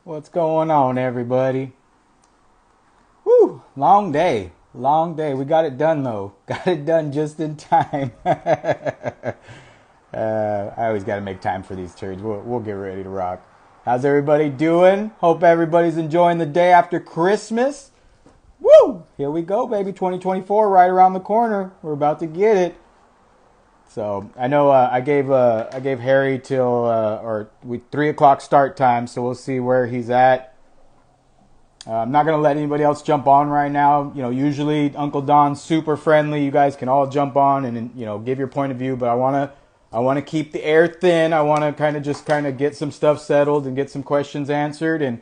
What's going on, everybody? Whew, long day. Long day. We got it done, though. Got it done just in time. I always got to make time for these turds. We'll get ready to rock. How's everybody doing? Hope everybody's enjoying the day after Christmas. Woo! Here we go, baby. 2024 right around the corner. We're about to get it. So I know I gave Harry till or we 3 o'clock start time, so we'll see where he's at. I'm not going to let anybody else jump on right now. Usually Uncle Don's super friendly. You guys can all jump on and give your point of view, but I want to keep the air thin. I want to kind of get some stuff settled and get some questions answered, and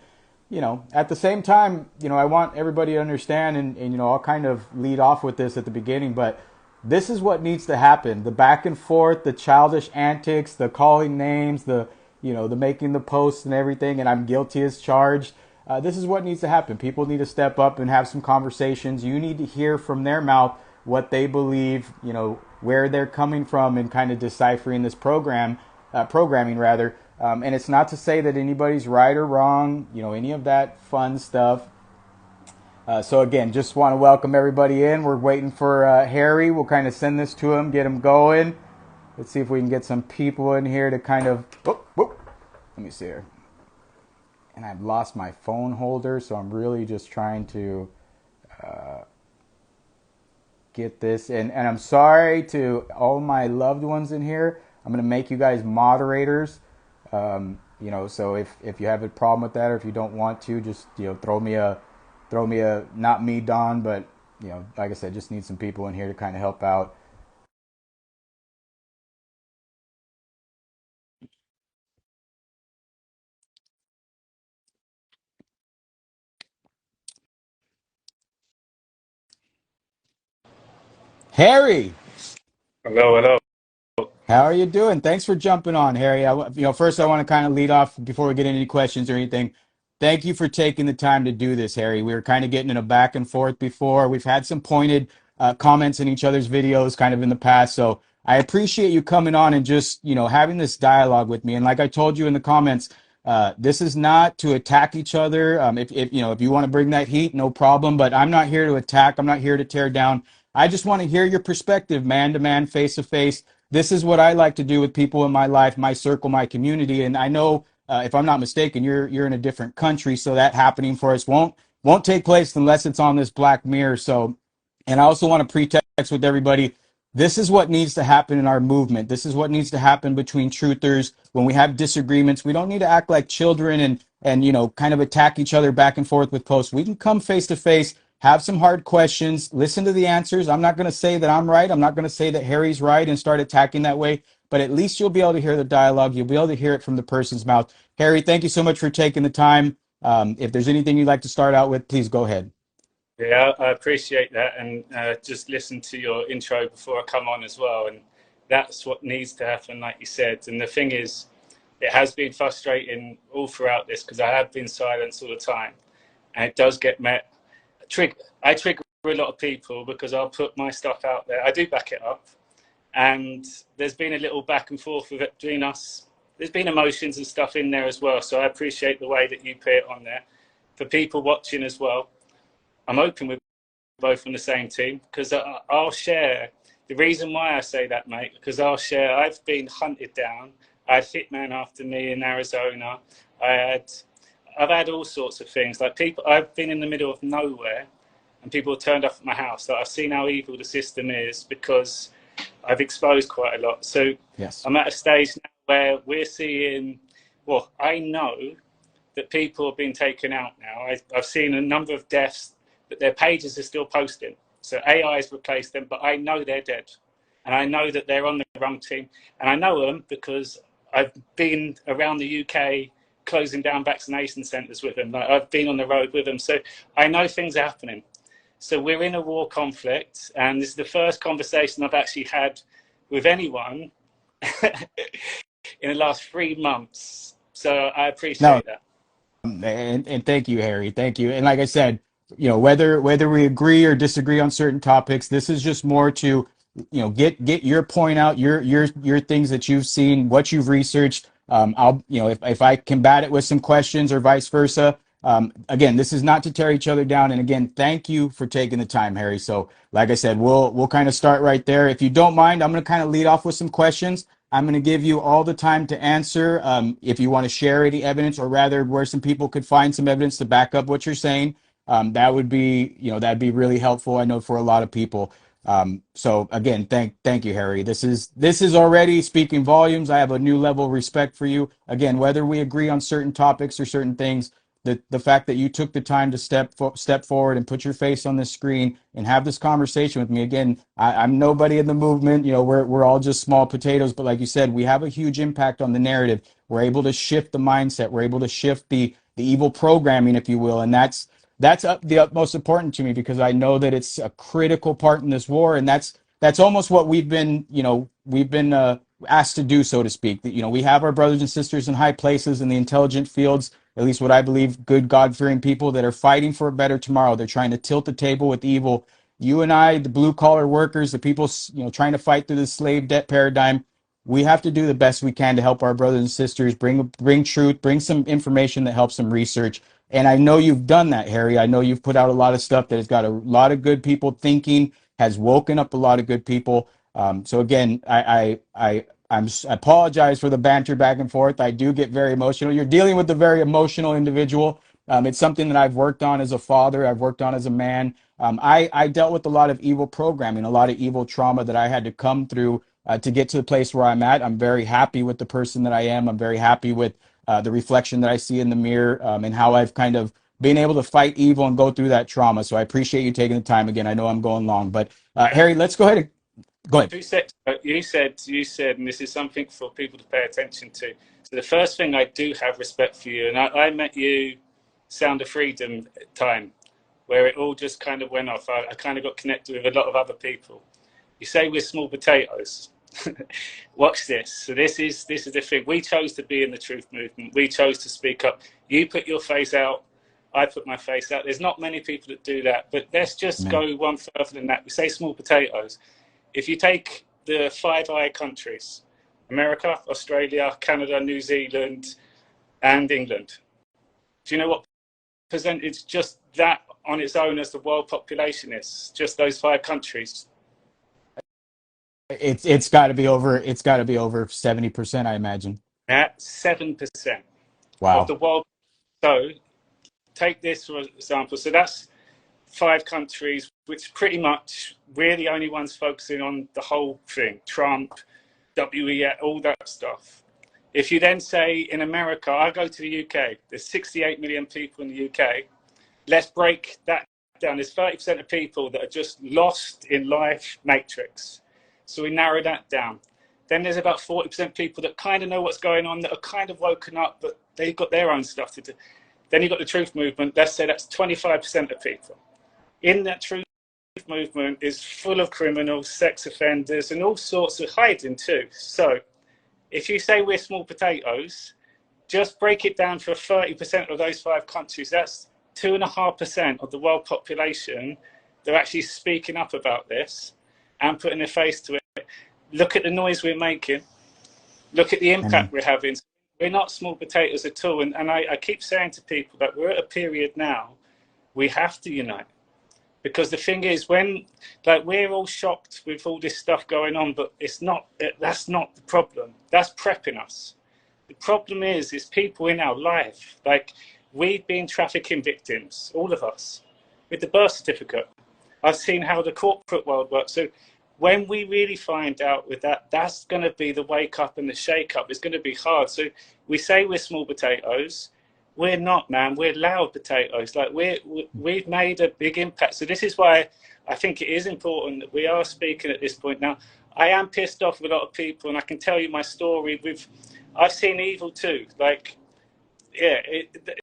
at the same time, I want everybody to understand, and I'll kind of lead off with this at the beginning, but this is what needs to happen. The back and forth, the childish antics, the calling names, the making the posts and everything, and I'm guilty as charged. This is what needs to happen. People need to step up and have some conversations. You need to hear from their mouth what they believe, where they're coming from, and kind of deciphering this programming rather. And it's not to say that anybody's right or wrong, any of that fun stuff. So again, just want to welcome everybody in. We're waiting for Harry. We'll kind of send this to him, get him going. Let's see if we can get some people in here to kind of. Whoop, whoop. Let me see here. And I've lost my phone holder, so I'm really just trying to get this. And I'm sorry to all my loved ones in here. I'm going to make you guys moderators. So if you have a problem with that, or if you don't want to, just throw me a not me Don, but like I said, just need some people in here to kind of help out. Harry, Hello, hello. how are you doing? Thanks for jumping on, Harry. First I want to kind of lead off before we get into any questions or anything. Thank you for taking the time to do this, Harry. We were kind of getting in a back and forth before. We've had some pointed comments in each other's videos kind of in the past. So I appreciate you coming on and just, having this dialogue with me. And like I told you in the comments, this is not to attack each other. If you want to bring that heat, no problem. But I'm not here to attack. I'm not here to tear down. I just want to hear your perspective, man to man, face to face. This is what I like to do with people in my life, my circle, my community. And I know, if I'm not mistaken, you're in a different country, so that happening for us won't take place unless it's on this Black Mirror. So, and I also want to pretext with everybody. This is what needs to happen in our movement. This is what needs to happen between truthers when we have disagreements. We don't need to act like children and kind of attack each other back and forth with posts. We can come face to face, have some hard questions, listen to the answers. I'm not going to say that I'm right. I'm not going to say that Harry's right and start attacking that way, but at least you'll be able to hear the dialogue. You'll be able to hear it from the person's mouth. Harry, thank you so much for taking the time. If there's anything you'd like to start out with, please go ahead. Yeah, I appreciate that, and just listen to your intro before I come on as well. And that's what needs to happen, like you said. And the thing is, it has been frustrating all throughout this because I have been silenced all the time, and it does get met. I trigger a lot of people because I'll put my stuff out there. I do back it up, and there's been a little back and forth with it between us. There's been emotions and stuff in there as well, so I appreciate the way that you put it on there. For people watching as well, I'm open with both on the same team because I'll share the reason why I say that, mate. Because I've been hunted down. I had hitman after me in Arizona. I had, I've had all sorts of things. Like people, I've been in the middle of nowhere, and people have turned up at my house. Like I've seen how evil the system is because I've exposed quite a lot. So Yes. I'm at a stage now where we're seeing. Well, I know that people have been taken out now. I've seen a number of deaths but their pages are still posting. So AI has replaced them, but I know they're dead. And I know that they're on the wrong team. And I know them because I've been around the UK closing down vaccination centres with them. Like I've been on the road with them. So I know things are happening. So we're in a war conflict. And this is the first conversation I've actually had with anyone in the last 3 months. So I No, appreciate that. and thank you, Harry. Thank you. And like I said, whether we agree or disagree on certain topics, this is just more to, get your point out, your things that you've seen, what you've researched, I'll, if I combat it with some questions or vice versa. Again, this is not to tear each other down. And again, thank you for taking the time, Harry. So, like I said, we'll kind of start right there. If you don't mind, I'm going to kind of lead off with some questions. I'm going to give you all the time to answer. If you want to share any evidence, or rather, where some people could find some evidence to back up what you're saying, that would be, that'd be really helpful. I know for a lot of people. So again, thank you, Harry. This is already speaking volumes. I have a new level of respect for you. Again, whether we agree on certain topics or certain things, the fact that you took the time to step forward and put your face on the screen and have this conversation with me. Again, I'm nobody in the movement. We're all just small potatoes. But like you said, we have a huge impact on the narrative. We're able to shift the mindset. We're able to shift the evil programming, if you will, and that's the utmost important to me, because I know that it's a critical part in this war, and that's almost what we've been asked to do, so to speak. That we have our brothers and sisters in high places in the intelligent fields, at least what I believe, good God-fearing people that are fighting for a better tomorrow. They're trying to tilt the table with evil. You and I, the blue-collar workers, the people trying to fight through the slave debt paradigm, we have to do the best we can to help our brothers and sisters, bring truth, bring some information that helps them research. And I know you've done that, Harry. I know you've put out a lot of stuff that has got a lot of good people thinking, has woken up a lot of good people. So again, I apologize for the banter back and forth. I do get very emotional. You're dealing with a very emotional individual. It's something that I've worked on as a father. I've worked on as a man. I dealt with a lot of evil programming, a lot of evil trauma that I had to come through to get to the place where I'm at. I'm very happy with the person that I am. I'm very happy with the reflection that I see in the mirror, and how I've kind of been able to fight evil and go through that trauma. So I appreciate you taking the time again. I know I'm going long, but Harry, let's go ahead and go ahead. You said, and this is something for people to pay attention to. So the first thing, I do have respect for you, and I met you Sound of Freedom time, where it all just kind of went off. I kind of got connected with a lot of other people. You say we're small potatoes. Watch this. So this is the thing. We chose to be in the truth movement. We chose to speak up. You put your face out. I put my face out. There's not many people that do that. But let's just go one further than that. We say small potatoes. If you take the Five Eyes countries, America, Australia, Canada, New Zealand, and England, do you know what percentage just that on its own as the world population is? Just those five countries. It's got to be over. It's got to be over 70%, I imagine. At 7% of Wow. the world. So take this for example. So that's five countries, which pretty much we're the only ones focusing on the whole thing. Trump, WE, all that stuff. If you then say in America, I go to the UK, there's 68 million people in the UK. Let's break that down. There's 30% of people that are just lost in life matrix. So we narrow that down. Then there's about 40% people that kind of know what's going on, that are kind of woken up, but they've got their own stuff to do. Then you've got the truth movement. Let's say that's 25% of people. In that truth movement is full of criminals, sex offenders, and all sorts of hiding too. So if you say we're small potatoes, just break it down for 30% of those five countries. That's 2.5% of the world population. They're actually speaking up about this and putting their face to it. Look at the noise we're making. Look at the impact we're having. We're not small potatoes at all. And I keep saying to people that we're at a period now, we have to unite. Because the thing is, when we're all shocked with all this stuff going on, but it's not. That's not the problem. That's prepping us. The problem is people in our life. Like, we've been trafficking victims, all of us, with the birth certificate. I've seen how the corporate world works. So when we really find out with that, that's going to be the wake up and the shake up. It's going to be hard. So we say we're small potatoes. We're not, man. We're loud potatoes. Like, we've made a big impact. So this is why I think it is important that we are speaking at this point. Now, I am pissed off with a lot of people, and I can tell you my story. I've seen evil too. Like, yeah,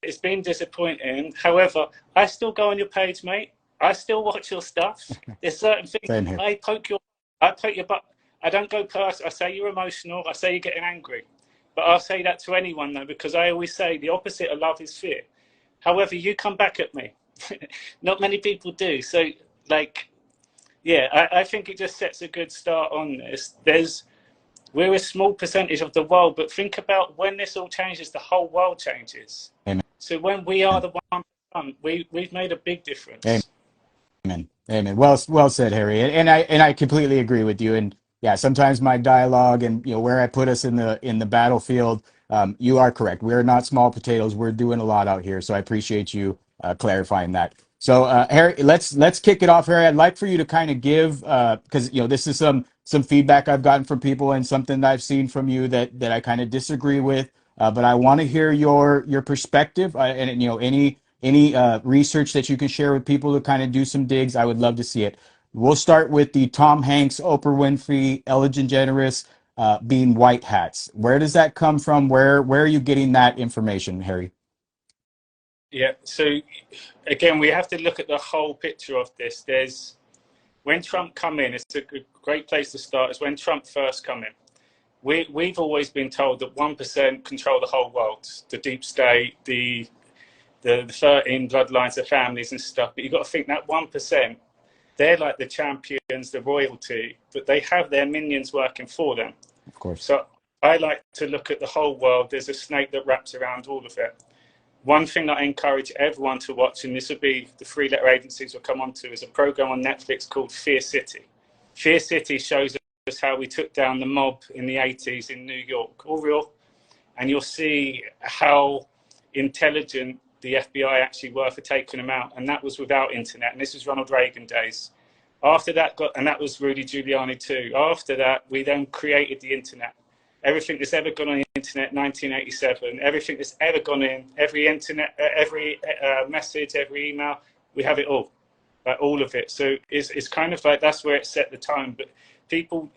it's been disappointing. However, I still go on your page, mate. I still watch your stuff. There's certain things Same here. I poke your butt. I don't go past. I say you're emotional. I say you're getting angry. But I'll say that to anyone, though, because I always say the opposite of love is fear. However, you come back at me. Not many people do. So, like, yeah, I think it just sets a good start on this. We're a small percentage of the world, but think about when this all changes, the whole world changes. Amen. So when we are the 1%, we've made a big Amen. difference. Amen. Amen. Well said, Harry. And I completely agree with you. And yeah, sometimes my dialogue and where I put us in the battlefield, you are correct. We're not small potatoes. We're doing a lot out here. So I appreciate you clarifying that. So Harry, let's kick it off, Harry. I'd like for you to kind of give because this is some feedback I've gotten from people and something that I've seen from you that I kind of disagree with. But I want to hear your perspective and any research that you can share with people to kind of do some digs. I would love to see it. We'll start with the Tom Hanks, Oprah Winfrey, Ellen DeGeneres being white hats. Where does that come from? Where are you getting that information, Harry? Yeah. So again, we have to look at the whole picture of this. When Trump come in, it's a great place to start. Is when Trump first come in. We've always been told that 1% control the whole world, the deep state, the 13 bloodlines, the families and stuff. But you've got to think that 1%, they're like the champions, the royalty, but they have their minions working for them. Of course. So I like to look at the whole world. There's a snake that wraps around all of it. One thing that I encourage everyone to watch, and this would be the three-letter agencies will come on to, is a program on Netflix called Fear City. Fear City shows us how we took down the mob in the 80s in New York, all real. And you'll see how intelligent the FBI actually were for taking them out. And that was without internet. And this was Ronald Reagan days. After that, and that was Rudy Giuliani too. After that, we then created the internet. Everything that's ever gone on the internet, 1987, everything that's ever gone in, every internet, every message, every email, we have it all, like all of it. So it's kind of like that's where it set the tone. But people,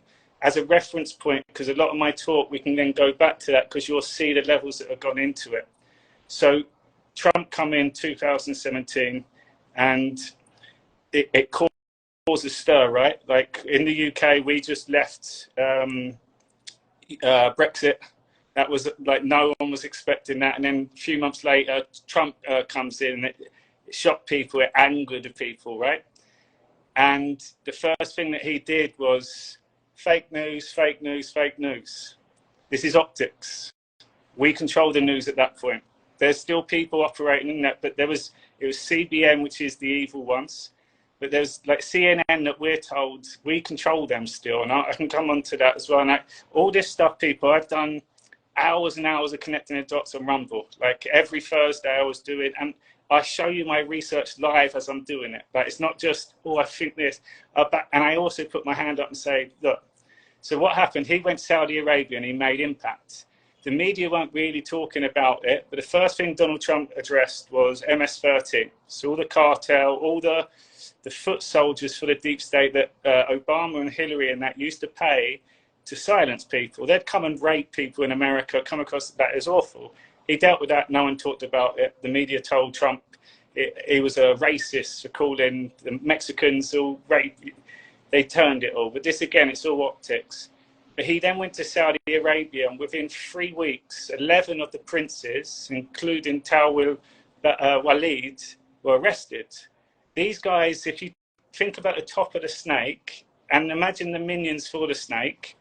as a reference point, because a lot of my talk, we can then go back to that because you'll see the levels that have gone into it. So Trump come in 2017 and it caused a stir, right? Like in the UK, we just left Brexit. That was like no one was expecting that. And then a few months later, Trump comes in and it shocked people, it angered the people, right? And the first thing that he did was fake news, fake news, fake news. This is optics. We control the news at that point. There's still people operating in that, but it was CBN, which is the evil ones. But there's like CNN that we're told we control them still. And I can come on to that as well. And all this stuff, people, I've done hours and hours of connecting the dots on Rumble. Like every Thursday I was doing, and I show you my research live as I'm doing it. But it's not just, oh, I think this. And I also put my hand up and say, look, so what happened? He went to Saudi Arabia and he made impact. The media weren't really talking about it, but the first thing Donald Trump addressed was MS-13. So all the cartel, all the foot soldiers for the deep state that Obama and Hillary and that used to pay to silence people. They'd come and rape people in America, come across that as awful. He dealt with that. No one talked about it. The media told Trump he was a racist for calling the Mexicans all rape. They turned it all. But this, again, it's all optics. But he then went to Saudi Arabia, and within 3 weeks, 11 of the princes, including Tawil Walid, were arrested. These guys, if you think about the top of the snake and imagine the minions for the snake,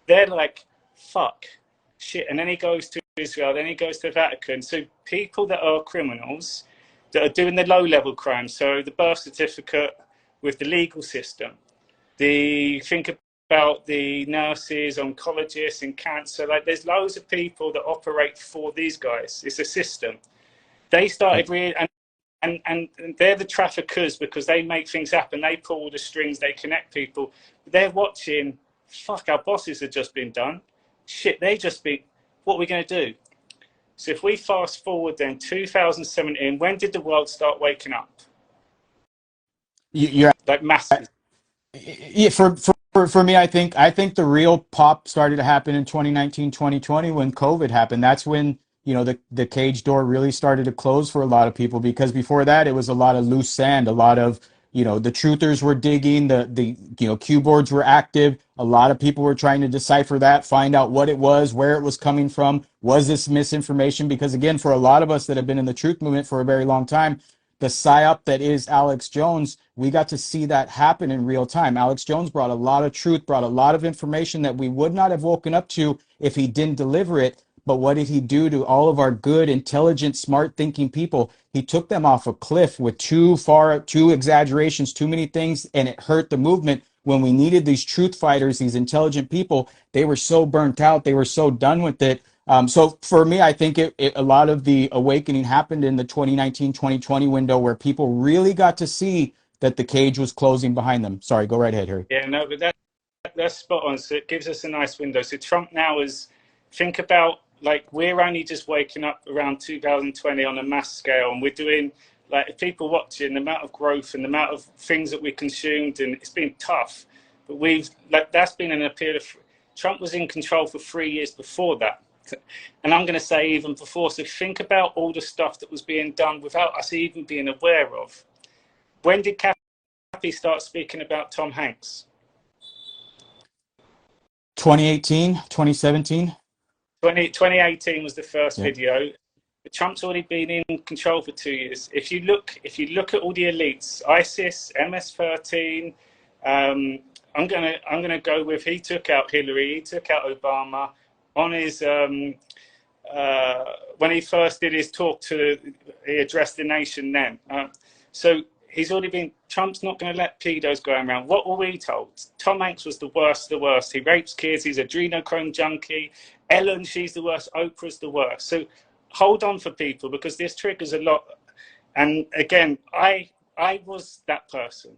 they're like, fuck, shit. And then he goes to Israel, then he goes to the Vatican. So people that are criminals, that are doing the low-level crimes, so the birth certificate with the legal system, think about the nurses, oncologists and cancer. Like there's loads of people that operate for these guys. It's a system. They started really, and they're the traffickers because they make things happen. They pull the strings, they connect people. They're watching, fuck, our bosses have just been done. Shit, what are we going to do? So if we fast forward then 2017, when did the world start waking up? You're like massive. Yeah, for me, I think the real pop started to happen in 2019, 2020 when COVID happened. That's when, the cage door really started to close for a lot of people, because before that it was a lot of loose sand, a lot of, the truthers were digging, the Q boards were active. A lot of people were trying to decipher that, find out what it was, where it was coming from. Was this misinformation? Because again, for a lot of us that have been in the truth movement for a very long time, the psyop that is Alex Jones, we got to see that happen in real time. Alex Jones brought a lot of truth, brought a lot of information that we would not have woken up to if he didn't deliver it. But what did he do to all of our good, intelligent, smart thinking people? He took them off a cliff with too exaggerations, too many things, and it hurt the movement. When we needed these truth fighters, these intelligent people, they were so burnt out, they were so done with it. So for me, I think a lot of the awakening happened in the 2019-2020 window where people really got to see that the cage was closing behind them. Sorry, go right ahead, Harry. Yeah, no, but that's spot on. So it gives us a nice window. So Trump now is, think about, like, we're only just waking up around 2020 on a mass scale, and we're doing, like, if people watching, the amount of growth and the amount of things that we consumed, and it's been tough. But that's been an appeal of, Trump was in control for 3 years before that. And I'm going to say even before. So think about all the stuff that was being done without us even being aware of. When did Kathy start speaking about Tom Hanks? 2018, 2017. 2018 was the first Yeah. video. But Trump's already been in control for 2 years. If you look at all the elites, ISIS, MS-13, I'm gonna go with, he took out Hillary, he took out Obama on his when he first did his talk he addressed the nation then. So he's already been, Trump's not going to let pedos go around. What were we told? Tom Hanks was the worst of the worst. He rapes kids. He's a adrenochrome junkie. Ellen, she's the worst. Oprah's the worst. So hold on for people, because this triggers a lot. And again, I was that person.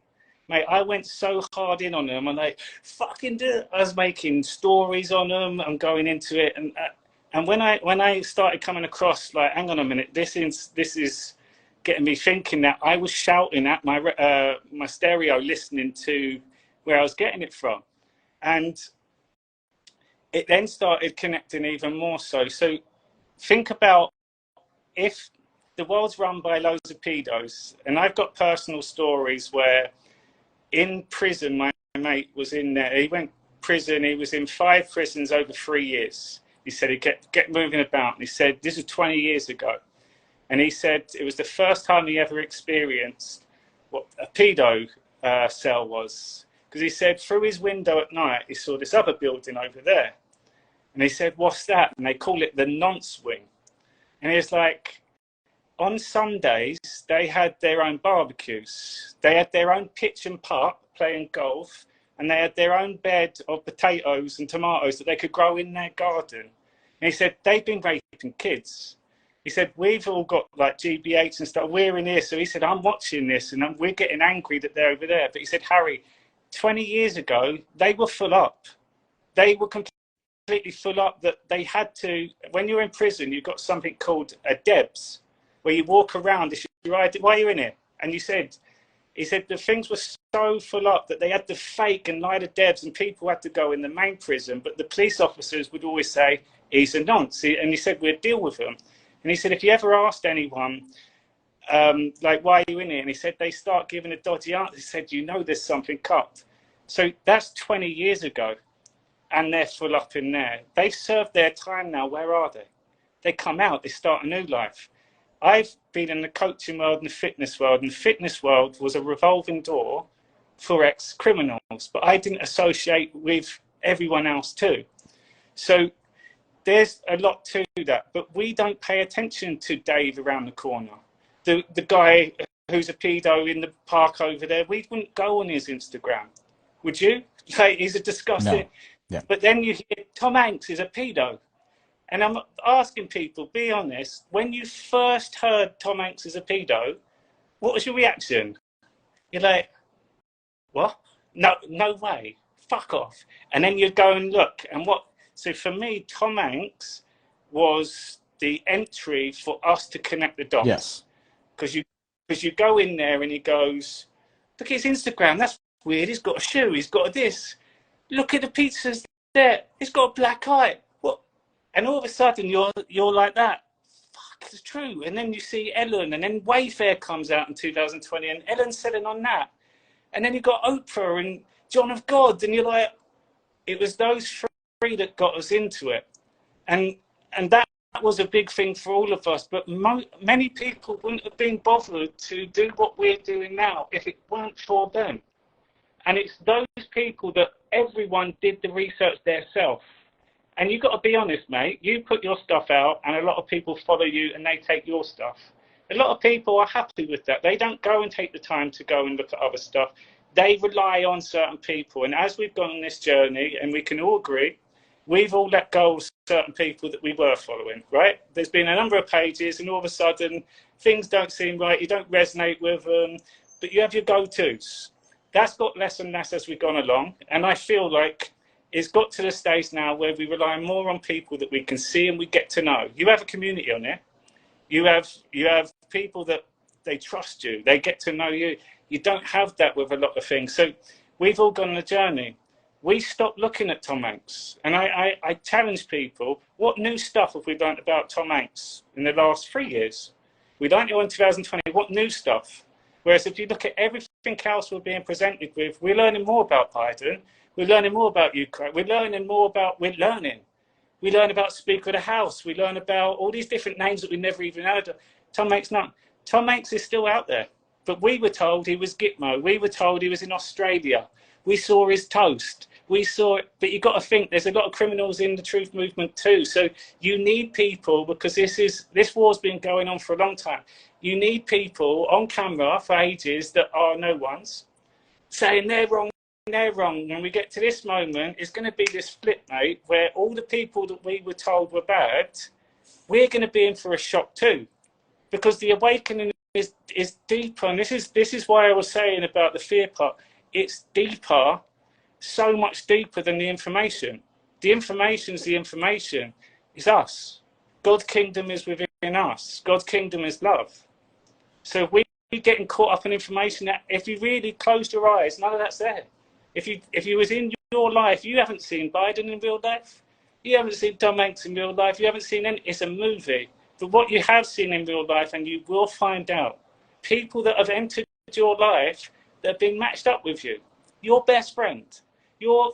Mate, I went so hard in on them. I'm like, fucking do it. I was making stories on them. I'm going into it. And when I started coming across, like, hang on a minute, this is getting me thinking, that I was shouting at my stereo, listening to where I was getting it from. And it then started connecting even more so. So think about, if the world's run by loads of pedos, and I've got personal stories where in prison, my mate was in there, he went prison, he was in 5 prisons over 3 years. He said he kept moving about, and he said, this is 20 years ago. And he said it was the first time he ever experienced what a pedo cell was. Because he said through his window at night, he saw this other building over there. And he said, what's that? And they call it the nonce wing. And he was like, on Sundays, they had their own barbecues. They had their own pitch and putt, playing golf. And they had their own bed of potatoes and tomatoes that they could grow in their garden. And he said, they've been raping kids. He said, we've all got like GBH and stuff. We're in here. So he said, I'm watching this and we're getting angry that they're over there. But he said, Harry, 20 years ago, they were full up. They were completely full up, that they had to, when you're in prison, you've got something called a DEBS, where you walk around. Why are you in it? And he said, the things were so full up that they had to fake and lie to Debs, and people had to go in the main prison. But the police officers would always say, he's a nonce. And he said, we'd deal with him. And he said, if you ever asked anyone, like, why are you in here? And he said, they start giving a dodgy answer. He said, you know there's something cut. So that's 20 years ago. And they're full up in there. They've served their time now. Where are they? They come out. They start a new life. I've been in the coaching world and the fitness world, and the fitness world was a revolving door for ex-criminals, but I didn't associate with everyone else too. So there's a lot to that, but we don't pay attention to Dave around the corner. The guy who's a pedo in the park over there, we wouldn't go on his Instagram. Would you? Like, he's a disgusting... No. Yeah. But then you hear Tom Hanks is a pedo. And I'm asking people, be honest, when you first heard Tom Hanks is a pedo, what was your reaction? You're like, what? No way. Fuck off. And then you go and look. And what? So for me, Tom Hanks was the entry for us to connect the dots. Yes. Because you go in there and he goes, look at his Instagram. That's weird. He's got a shoe. He's got this. Look at the pizzas there. He's got a black eye. What? And all of a sudden, you're like that. Fuck, it's true. And then you see Ellen, and then Wayfair comes out in 2020, and Ellen's selling on that. And then you got Oprah and John of God, and you're like, it was those three that got us into it. And that was a big thing for all of us, but many people wouldn't have been bothered to do what we're doing now if it weren't for them. And it's those people that everyone did the research themselves. And you've got to be honest, mate. You put your stuff out and a lot of people follow you and they take your stuff. A lot of people are happy with that. They don't go and take the time to go and look at other stuff. They rely on certain people. And as we've gone on this journey, and we can all agree, we've all let go of certain people that we were following, right? There's been a number of pages and all of a sudden things don't seem right. You don't resonate with them, but you have your go-tos. That's got less and less as we've gone along. And I feel like it's got to the stage now where we rely more on people that we can see and we get to know. You have a community on there. You have people that they trust you. They get to know you. You don't have that with a lot of things. So we've all gone on a journey. We stopped looking at Tom Hanks. And I challenge people, what new stuff have we learned about Tom Hanks in the last 3 years? We don't know in 2020, what new stuff? Whereas if you look at everything else we're being presented with, we're learning more about Biden. We're learning more about Ukraine. We're learning more about, we learn about Speaker of the House. We learn about all these different names that we never even heard of. Tom Hanks, none. Tom Hanks is still out there. But we were told he was Gitmo. We were told he was in Australia. We saw his toast. We saw it. But you've got to think there's a lot of criminals in the truth movement too. So you need people, because this war's been going on for a long time. You need people on camera for ages that are no ones saying they're wrong. They're wrong. When we get to this moment, it's going to be this flip, mate, where all the people that we were told were bad, we're going to be in for a shock too, because the awakening is deeper. And this is why I was saying about the fear part. It's deeper, so much deeper than the information. The information's the information. It's us. God's kingdom is within us. God's kingdom is love. So we're getting caught up in information that if you really closed your eyes, none of that's there. If you was in your life, you haven't seen Biden in real life. You haven't seen Tom Hanks in real life. You haven't seen any. It's a movie. But what you have seen in real life, and you will find out, people that have entered your life that have been matched up with you, your best friend, your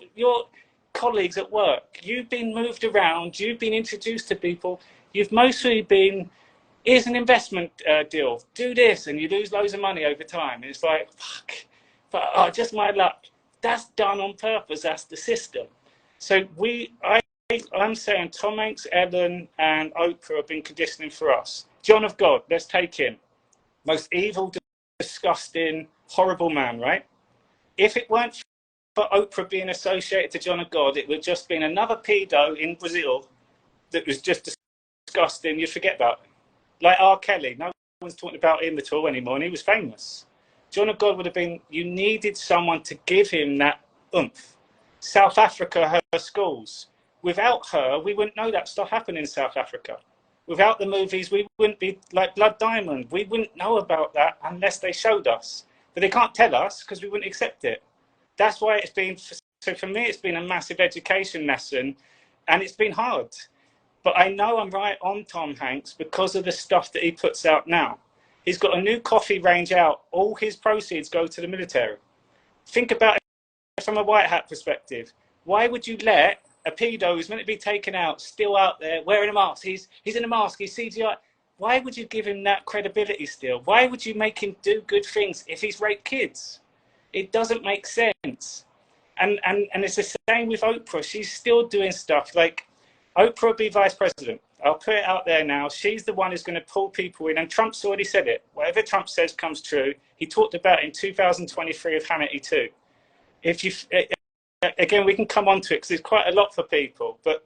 colleagues at work, you've been moved around, you've been introduced to people, you've mostly been, here's an investment deal, do this, and you lose loads of money over time. And it's like, fuck, but oh, just my luck. That's done on purpose. That's the system. So I'm saying Tom Hanks, Ellen, and Oprah have been conditioning for us. John of God, let's take him. Most evil, disgusting, horrible man, right? If it weren't for Oprah being associated to John of God, it would have just been another pedo in Brazil that was just disgusting. You'd forget about him. Like R. Kelly. No one's talking about him at all anymore, and he was famous. John of God would have been, you needed someone to give him that oomph. South Africa, her schools. Without her, we wouldn't know that stuff happened in South Africa. Without the movies, we wouldn't be like Blood Diamond. We wouldn't know about that unless they showed us. But they can't tell us because we wouldn't accept it. That's why it's been, so for me, it's been a massive education lesson, and it's been hard. But I know I'm right on Tom Hanks because of the stuff that he puts out now. He's got a new coffee range out. All his proceeds go to the military. Think about it from a white hat perspective. Why would you let a pedo who's meant to be taken out still out there wearing a mask? He's in a mask. He's CGI. Why would you give him that credibility still? Why would you make him do good things if he's raped kids? It doesn't make sense. And it's the same with Oprah. She's still doing stuff like Oprah will be vice president. I'll put it out there now. She's the one who's going to pull people in. And Trump's already said it. Whatever Trump says comes true. He talked about it in 2023 of Hannity too. If you, again, we can come on to it because it's quite a lot for people. But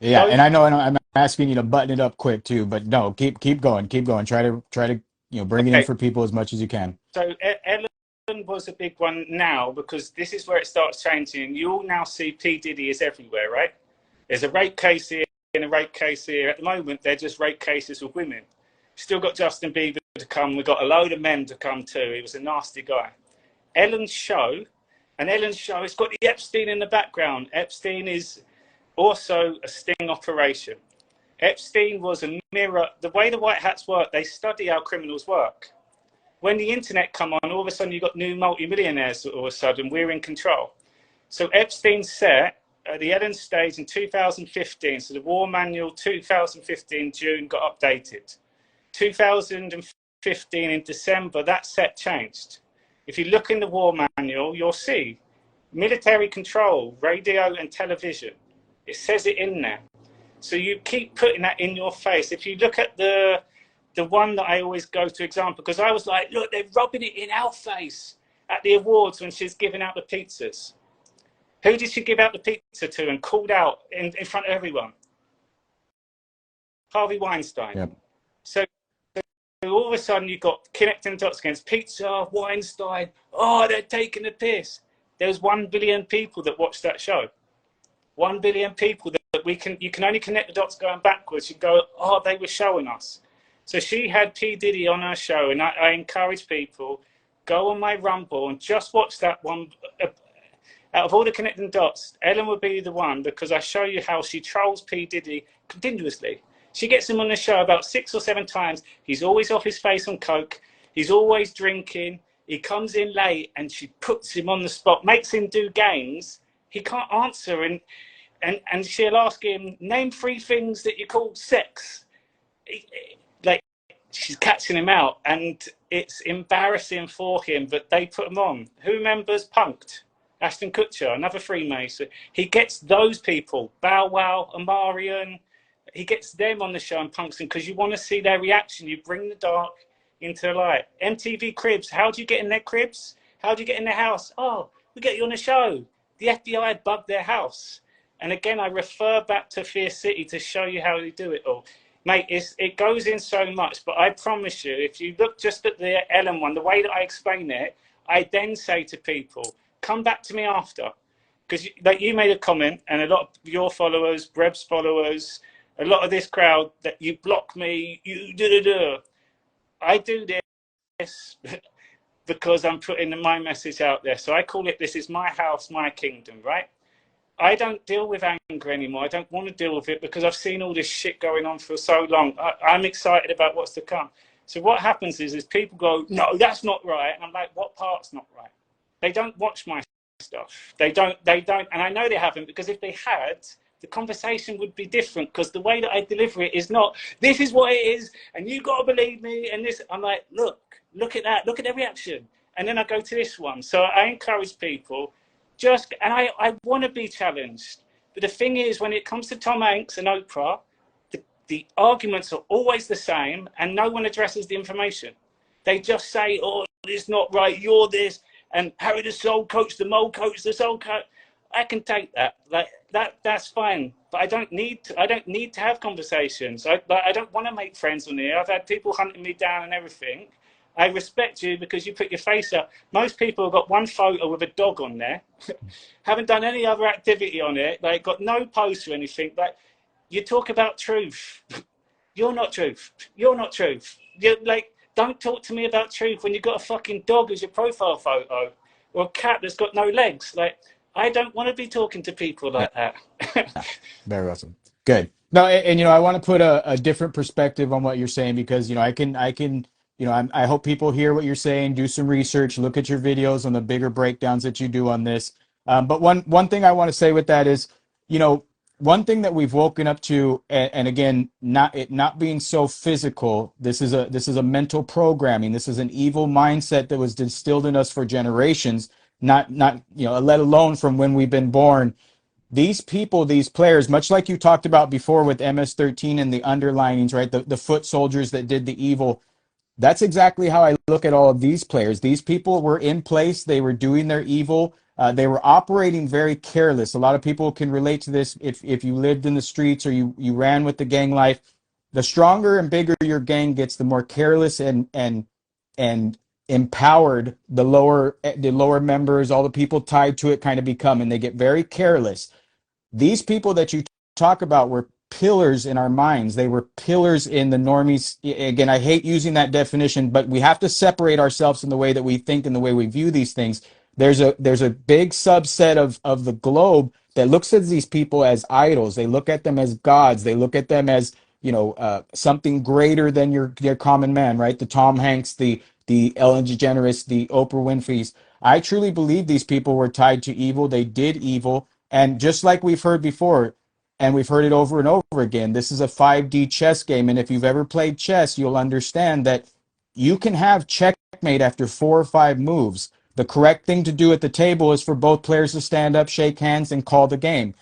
yeah, and I know I'm asking you to button it up quick too, but no, keep going. Try to bring it in for people as much as you can. So Ellen was a big one now because this is where it starts changing. You'll now see P. Diddy is everywhere, right? There's a rape case here and a rape case here. At the moment, they're just rape cases with women. Still got Justin Bieber to come. We've got a load of men to come too. He was a nasty guy. Ellen's show, it's got the Epstein in the background. Epstein is also a sting operation. Epstein was a mirror. The way the white hats work, they study how criminals work. When the internet come on, all of a sudden you've got new multimillionaires all of a sudden. We're in control. So Epstein's set the Ellen stage in 2015. So the War Manual 2015 June got updated. 2015 in December, that set changed. If you look in the War Manual, you'll see military control, radio and television. It says it in there. So you keep putting that in your face. If you look at the one that I always go to example, because I was like, look, they're rubbing it in our face at the awards when she's giving out the pizzas. Who did she give out the pizza to and called out in front of everyone? Harvey Weinstein. Yep. So all of a sudden you've got connecting the dots against pizza, Weinstein. Oh, they're taking the piss. There's 1 billion people that watch that show. 1 billion people that you can only connect the dots going backwards. You go, oh, they were showing us. So she had P. Diddy on her show, and I encourage people, go on my Rumble and just watch that one. Out of all the connecting dots, Ellen would be the one, because I show you how she trolls P. Diddy continuously. She gets him on the show about 6 or 7 times. He's always off his face on coke. He's always drinking. He comes in late and she puts him on the spot, makes him do games. He can't answer, and she'll ask him, name 3 things that you call sex. Like, she's catching him out, and it's embarrassing for him, but they put him on. Who remembers Punked? Ashton Kutcher, another Freemason. He gets those people, Bow Wow, Amarian. He gets them on the show and punks them because you want to see their reaction. You bring the dark into the light. MTV Cribs, how do you get in their cribs? How do you get in their house? Oh, we get you on the show. The FBI bugged their house. And again, I refer back to Fear City to show you how they do it all. Mate, it goes in so much, but I promise you, if you look just at the Ellen one, the way that I explain it, I then say to people, come back to me after. Because like you made a comment, and a lot of your followers, Breb's followers, a lot of this crowd, that you block me, you do. I do this because I'm putting my message out there. So I call it, this is my house, my kingdom, right? I don't deal with anger anymore. I don't want to deal with it because I've seen all this shit going on for so long. I'm excited about what's to come. So what happens is people go, no, that's not right. And I'm like, what part's not right? They don't watch my stuff. They don't. And I know they haven't, because if they had, the conversation would be different, because the way that I deliver it is not, this is what it is, and you got to believe me, and this. I'm like, look at that. Look at their reaction. And then I go to this one. So I encourage people, and I want to be challenged. But the thing is, when it comes to Tom Hanks and Oprah, the arguments are always the same, and no one addresses the information. They just say, oh, it's not right, you're this, and Harry the Soul Coach, the Mole Coach, the Soul Coach. I can take that. Like that's fine. But I don't need to have conversations. I don't want to make friends on here. I've had people hunting me down and everything. I respect you because you put your face up. Most people have got one photo with a dog on there, haven't done any other activity on it, like got no post or anything. Like, you talk about truth. You're not truth. You're not truth. You're like, don't talk to me about truth when you've got a fucking dog as your profile photo, or a cat that's got no legs. Like, I don't want to be talking to people like that. Very awesome. Good. No, and I want to put a different perspective on what you're saying, because I can I hope people hear what you're saying, do some research, look at your videos on the bigger breakdowns that you do on this. But one thing I want to say with that is, one thing that we've woken up to, and again, not being so physical. This is a mental programming. This is an evil mindset that was distilled in us for generations. Not let alone from when we've been born. These people, these players, much like you talked about before with MS-13 and the underlinings, right? The foot soldiers that did the evil. That's exactly how I look at all of these players. These people were in place. They were doing their evil. They were operating very careless. A lot of people can relate to this. If you lived in the streets or you ran with the gang life, the stronger and bigger your gang gets, the more careless and empowered the lower members, all the people tied to it kind of become, and they get very careless. These people that you talk about were pillars in our minds. They were pillars in the normies. Again, I hate using that definition, but we have to separate ourselves in the way that we think and the way we view these things. There's a big subset of the globe that looks at these people as idols. They look at them as gods. They look at them as something greater than your common man, right? The Tom Hanks, the Ellen DeGeneres, the Oprah Winfrey's. I truly believe these people were tied to evil. They did evil. And just like we've heard before, and we've heard it over and over again, this is a 5D chess game. And if you've ever played chess, you'll understand that you can have checkmate after 4 or 5 moves. The correct thing to do at the table is for both players to stand up, shake hands, and call the game.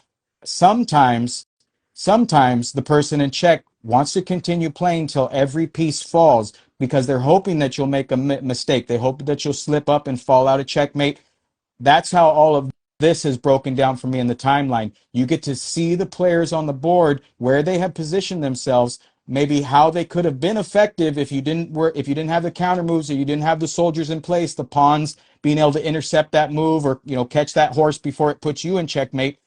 Sometimes, sometimes the person in check wants to continue playing till every piece falls because they're hoping that you'll make a mistake. They hope that you'll slip up and fall out of checkmate. That's how all of this has broken down for me in the timeline. You get to see the players on the board where they have positioned themselves, maybe how they could have been effective if you didn't have the counter moves or you didn't have the soldiers in place, the pawns being able to intercept that move or catch that horse before it puts you in checkmate.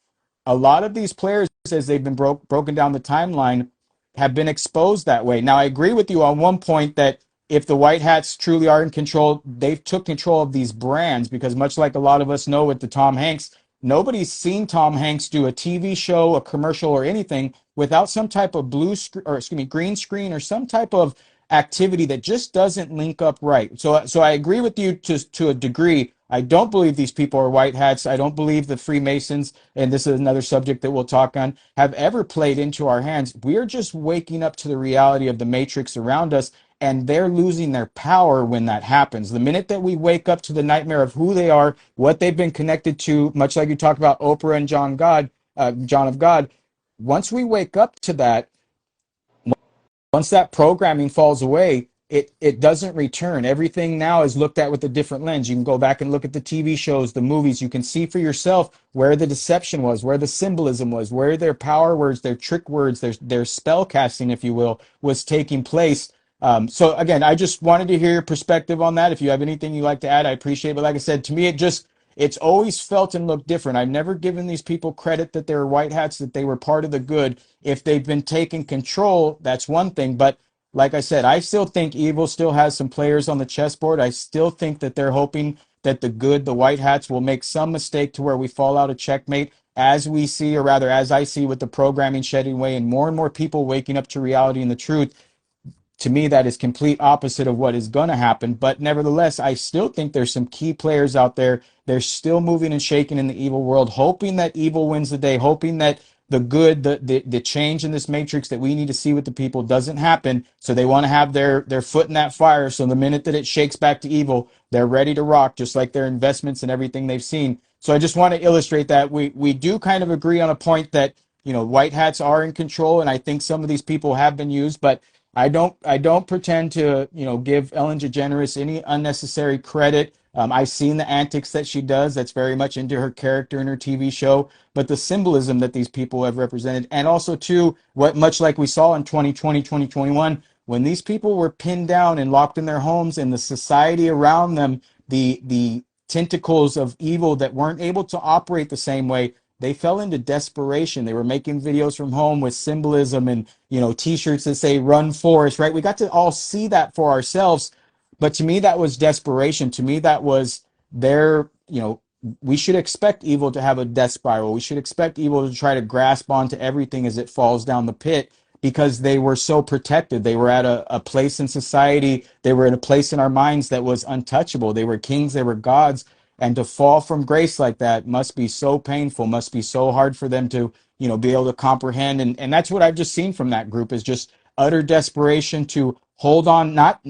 A lot of these players, as they've been broken down the timeline, have been exposed that way. Now, I agree with you on one point that if the white hats truly are in control, they've took control of these brands because much like a lot of us know with the Tom Hanks, nobody's seen Tom Hanks do a TV show, a commercial, or anything without some type of green screen or some type of activity that just doesn't link up right. So I agree with you to a degree. I don't believe these people are white hats. I don't believe the Freemasons, and this is another subject that we'll talk on, have ever played into our hands. We're just waking up to the reality of the matrix around us, and they're losing their power when that happens. The minute that we wake up to the nightmare of who they are, what they've been connected to, much like you talked about Oprah and John of God, once we wake up to that, once that programming falls away, it doesn't return. Everything now is looked at with a different lens. You can go back and look at the TV shows, the movies. You can see for yourself where the deception was, where the symbolism was, where their power words, their trick words, their spell casting, if you will, was taking place. So again, I just wanted to hear your perspective on that. If you have anything you'd like to add, I appreciate it. But like I said, to me, it's always felt and looked different. I've never given these people credit that they were white hats, that they were part of the good. If they've been taking control, that's one thing. But like I said, I still think evil still has some players on the chessboard. I still think that they're hoping that the good, the white hats, will make some mistake to where we fall out of checkmate, as we see, or rather, as I see with the programming shedding away and more people waking up to reality and the truth. To me, that is complete opposite of what is going to happen. But nevertheless, I still think there's some key players out there. They're still moving and shaking in the evil world, hoping that evil wins the day, hoping that the good, the change in this matrix that we need to see with the people doesn't happen. So they want to have their foot in that fire. So the minute that it shakes back to evil, they're ready to rock, just like their investments and everything they've seen. So I just want to illustrate that we do kind of agree on a point that, white hats are in control, and I think some of these people have been used, but I don't pretend to give Ellen DeGeneres any unnecessary credit. I've seen the antics that she does. That's very much into her character in her TV show. But the symbolism that these people have represented, and also too, what much like we saw in 2020, 2021, when these people were pinned down and locked in their homes, and the society around them, the tentacles of evil that weren't able to operate the same way, they fell into desperation. They were making videos from home with symbolism and, t-shirts that say run Forest, right? We got to all see that for ourselves. But to me, that was desperation. To me, that was we should expect evil to have a death spiral. We should expect evil to try to grasp onto everything as it falls down the pit, because they were so protected. They were at a place in society. They were in a place in our minds that was untouchable. They were kings. They were gods. And to fall from grace like that must be so painful, must be so hard for them to, be able to comprehend. And that's what I've just seen from that group, is just utter desperation to hold on, not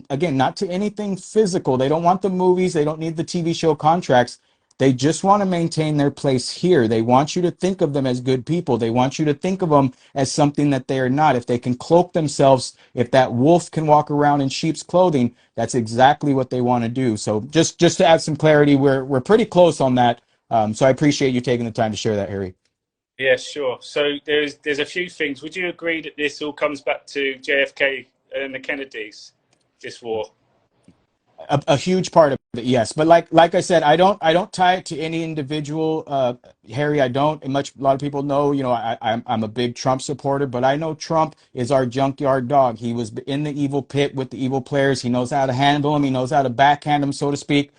to anything physical. They don't want the movies. They don't need the TV show contracts. They just want to maintain their place here. They want you to think of them as good people. They want you to think of them as something that they are not. If they can cloak themselves, if that wolf can walk around in sheep's clothing, that's exactly what they want to do. So just to add some clarity, we're pretty close on that. So I appreciate you taking the time to share that, Harry. Yeah, sure. So there's a few things. Would you agree that this all comes back to JFK and the Kennedys, this war? A huge part of it, yes. But like I said, I don't tie it to any individual, Harry. I don't. And a lot of people know, I'm a big Trump supporter, but I know Trump is our junkyard dog. He was in the evil pit with the evil players. He knows how to handle them. He knows how to backhand them, so to speak.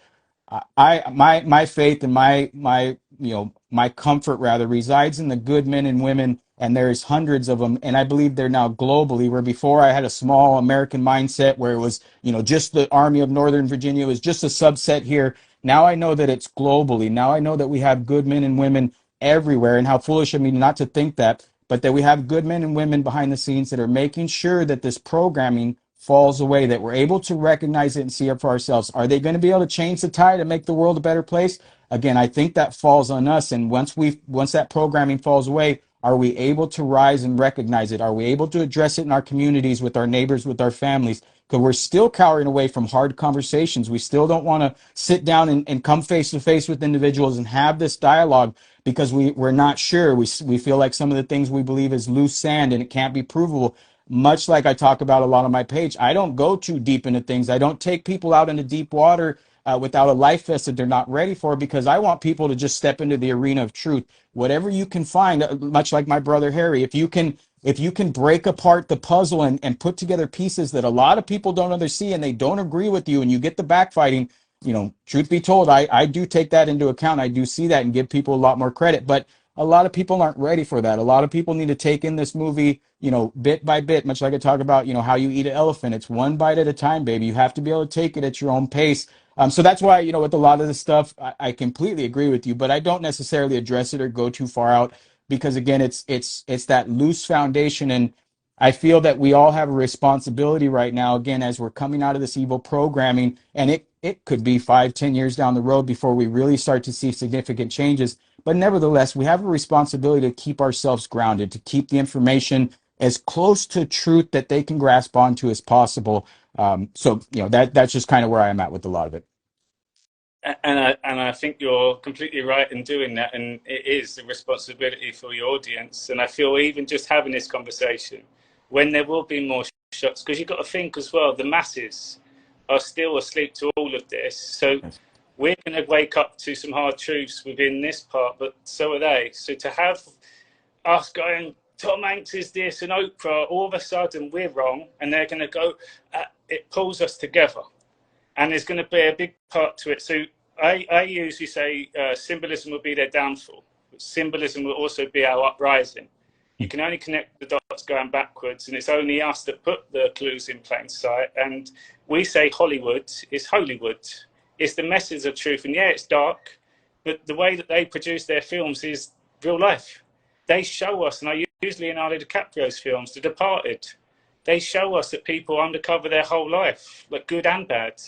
My faith and my comfort rather resides in the good men and women, and there's hundreds of them, and I believe they're now globally, where before I had a small American mindset where it was just the Army of Northern Virginia was just a subset here. Now I know that it's globally. Now I know that we have good men and women everywhere, and how foolish of me not to think that, but that we have good men and women behind the scenes that are making sure that this programming falls away, that we're able to recognize it and see it for ourselves. Are they going to be able to change the tide and make the world a better place? Again, I think that falls on us. And once that programming falls away, are we able to rise and recognize it? Are we able to address it in our communities, with our neighbors, with our families? Because we're still cowering away from hard conversations. We still don't want to sit down and come face to face with individuals and have this dialogue, because we're not sure. We feel like some of the things we believe is loose sand and it can't be provable. Much like I talk about a lot on my page, I don't go too deep into things. I don't take people out into deep water without a life vest that they're not ready for, because I want people to just step into the arena of truth. Whatever you can find, much like my brother Harry, if you can break apart the puzzle and put together pieces that a lot of people don't understand and they don't agree with you, and you get the backfighting, truth be told, I do take that into account. I do see that and give people a lot more credit. But a lot of people aren't ready for that. A lot of people need to take in this movie, bit by bit, much like I talk about, how you eat an elephant. It's one bite at a time, baby. You have to be able to take it at your own pace. So that's why, with a lot of this stuff, I completely agree with you, but I don't necessarily address it or go too far out, because again, it's that loose foundation. And I feel that we all have a responsibility right now, again, as we're coming out of this evil programming, and it could be 5-10 years down the road before we really start to see significant changes. But nevertheless, we have a responsibility to keep ourselves grounded, to keep the information as close to truth that they can grasp onto as possible. That's just kind of where I am at with a lot of it. And I think you're completely right in doing that, and it is a responsibility for your audience. And I feel even just having this conversation, when there will be more shots, because you've got to think as well, the masses are still asleep to all of this. So we're going to wake up to some hard truths within this part, but so are they. So to have us going, Tom Hanks is this and Oprah, all of a sudden we're wrong, and they're going to go, it pulls us together. And there's going to be a big part to it. So I usually say symbolism will be their downfall. But symbolism will also be our uprising. You can only connect the dots going backwards, and it's only us that put the clues in plain sight. And we say Hollywood is Hollywood. It's the message of truth. And yeah, it's dark, but the way that they produce their films is real life. They show us, and I use Leonardo DiCaprio's films, The Departed. They show us that people undercover their whole life, like good and bad.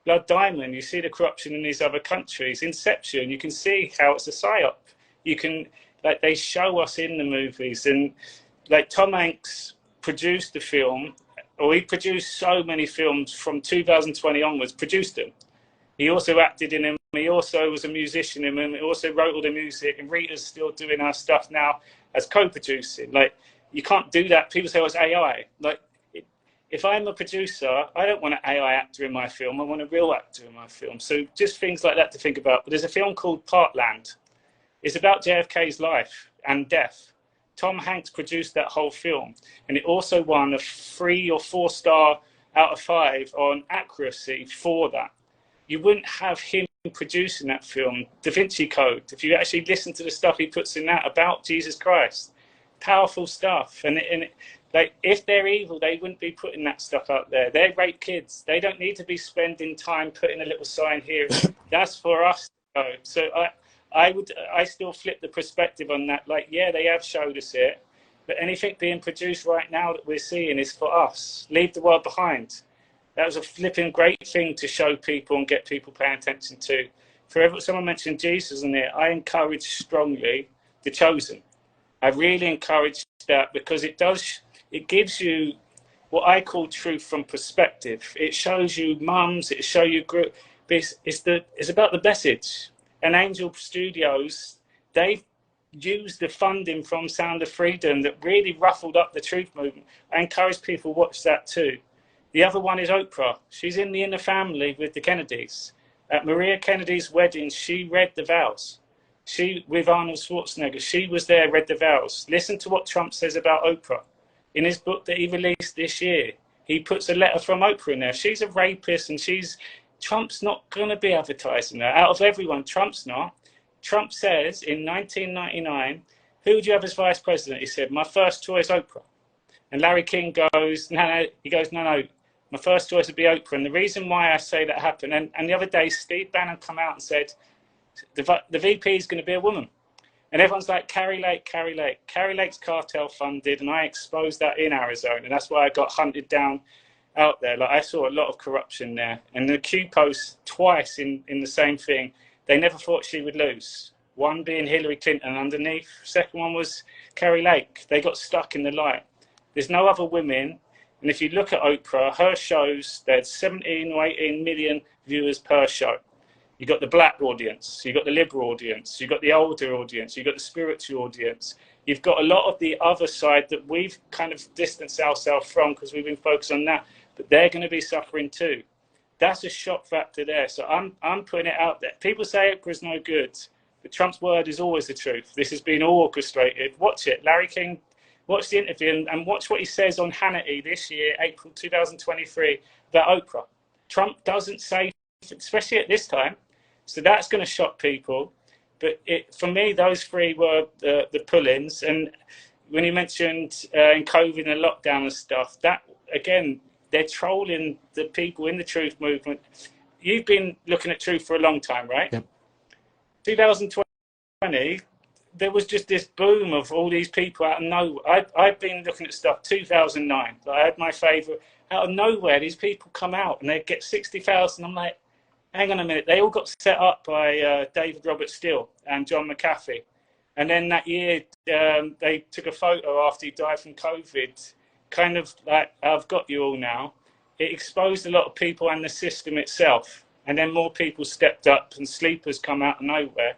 Blood Diamond, you see the corruption in these other countries. Inception, you can see how it's a psyop. They show us in the movies. And like Tom Hanks produced the film, or he produced so many films from 2020 onwards, produced them. He also acted in them. He also was a musician in them. He also wrote all the music. And Rita's still doing our stuff now as co-producing. Like, you can't do that. People say, oh, it's AI. Like, if I'm a producer, I don't want an AI actor in my film. I want a real actor in my film. So just things like that to think about. But there's a film called Parkland. It's about JFK's life and death. Tom Hanks produced that whole film. And it also won a 3 or 4 star out of 5 on accuracy for that. You wouldn't have him producing that film, Da Vinci Code, if you actually listen to the stuff he puts in that about Jesus Christ. Powerful stuff. And like, if they're evil, they wouldn't be putting that stuff out there. They're great kids. They don't need to be spending time putting a little sign here. That's for us to go. So I still flip the perspective on that. Like, yeah, they have showed us it, but anything being produced right now that we're seeing is for us. Leave the world behind. That was a flipping great thing to show people and get people paying attention to. Someone mentioned Jesus in there. I encourage strongly The Chosen. I really encourage that, because it gives you what I call truth from perspective. It shows you mums, it shows you group. It's about the message. And Angel Studios, they've used the funding from Sound of Freedom that really ruffled up the truth movement. I encourage people to watch that too. The other one is Oprah. She's in the inner family with the Kennedys. At Maria Kennedy's wedding, she read the vows. With Arnold Schwarzenegger, she was there, read the vows. Listen to what Trump says about Oprah. In his book that he released this year, he puts a letter from Oprah in there. She's a rapist, and Trump's not going to be advertising her. Out of everyone, Trump's not. Trump says in 1999, who would you have as vice president? He said, my first choice, Oprah. And Larry King goes, no. He goes, no. My first choice would be Oprah. And the reason why I say that happened, and the other day, Steve Bannon come out and said, the VP is going to be a woman. And everyone's like, Carrie Lake, Carrie Lake. Carrie Lake's cartel funded, and I exposed that in Arizona. And that's why I got hunted down out there. Like, I saw a lot of corruption there. And the Q post twice in the same thing, they never thought she would lose. One being Hillary Clinton underneath. Second one was Carrie Lake. They got stuck in the light. There's no other women. And if you look at Oprah, her shows, they had 17 or 18 million viewers per show. You got the black audience, you got the liberal audience, you got the older audience, you got the spiritual audience. You've got a lot of the other side that we've kind of distanced ourselves from because we've been focused on that, but they're going to be suffering too. That's a shock factor there. So I'm putting it out there. People say Oprah's no good, but Trump's word is always the truth. This has been all orchestrated. Watch it. Larry King, watch the interview and watch what he says on Hannity this year, April 2023, about Oprah. Trump doesn't say, especially at this time. So that's going to shock people. But for me, those three were the pull-ins. And when you mentioned in COVID and lockdown and stuff, that, again, they're trolling the people in the truth movement. You've been looking at truth for a long time, right? Yep. 2020, there was just this boom of all these people out of nowhere. I've been looking at stuff 2009. I had my favourite. Out of nowhere, these people come out and they get 60,000. I'm like, hang on a minute, they all got set up by David Robert Steele and John McAfee. And then that year, they took a photo after he died from COVID, kind of like, I've got you all now. It exposed a lot of people and the system itself. And then more people stepped up and sleepers come out of nowhere.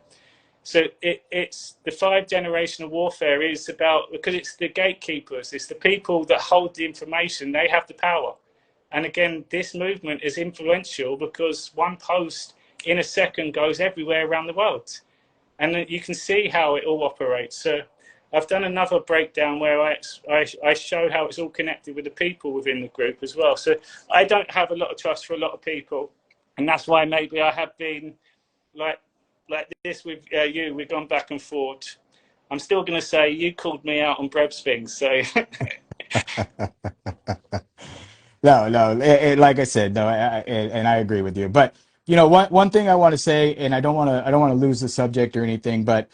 So it's the 5 generational warfare is about, because it's the gatekeepers, it's the people that hold the information, they have the power. And again, this movement is influential because one post in a second goes everywhere around the world. And you can see how it all operates. So I've done another breakdown where I show how it's all connected with the people within the group as well. So I don't have a lot of trust for a lot of people. And that's why maybe I have been like this with you. We've gone back and forth. I'm still going to say you called me out on Breb's things. So... No, like I said, no, and I agree with you. But one thing I want to say, and I don't want to lose the subject or anything. But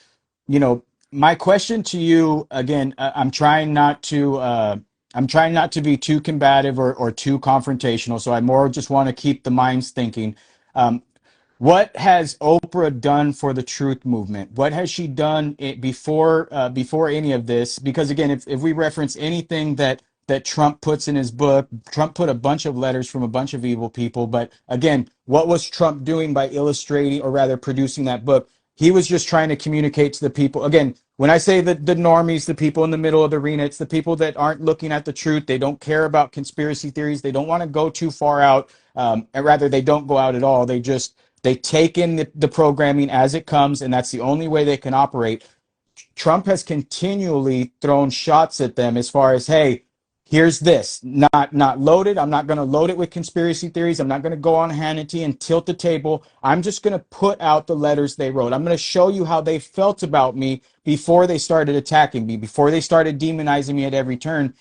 my question to you again, I'm trying not to be too combative or too confrontational. So I more just want to keep the minds thinking. What has Oprah done for the truth movement? What has she done before any of this? Because again, if we reference anything that Trump puts in his book, Trump put a bunch of letters from a bunch of evil people. But again, what was Trump doing by illustrating, or rather producing that book? He was just trying to communicate to the people. Again, when I say the normies, the people in the middle of the arena, it's the people that aren't looking at the truth. They don't care about conspiracy theories. They don't want to go too far out. And rather, they don't go out at all. They take in the programming as it comes, and that's the only way they can operate. Trump has continually thrown shots at them as far as, hey, here's this, not loaded. I'm not going to load it with conspiracy theories. I'm not going to go on Hannity and tilt the table. I'm just going to put out the letters they wrote. I'm going to show you how they felt about me before they started attacking me, before they started demonizing me at every turn.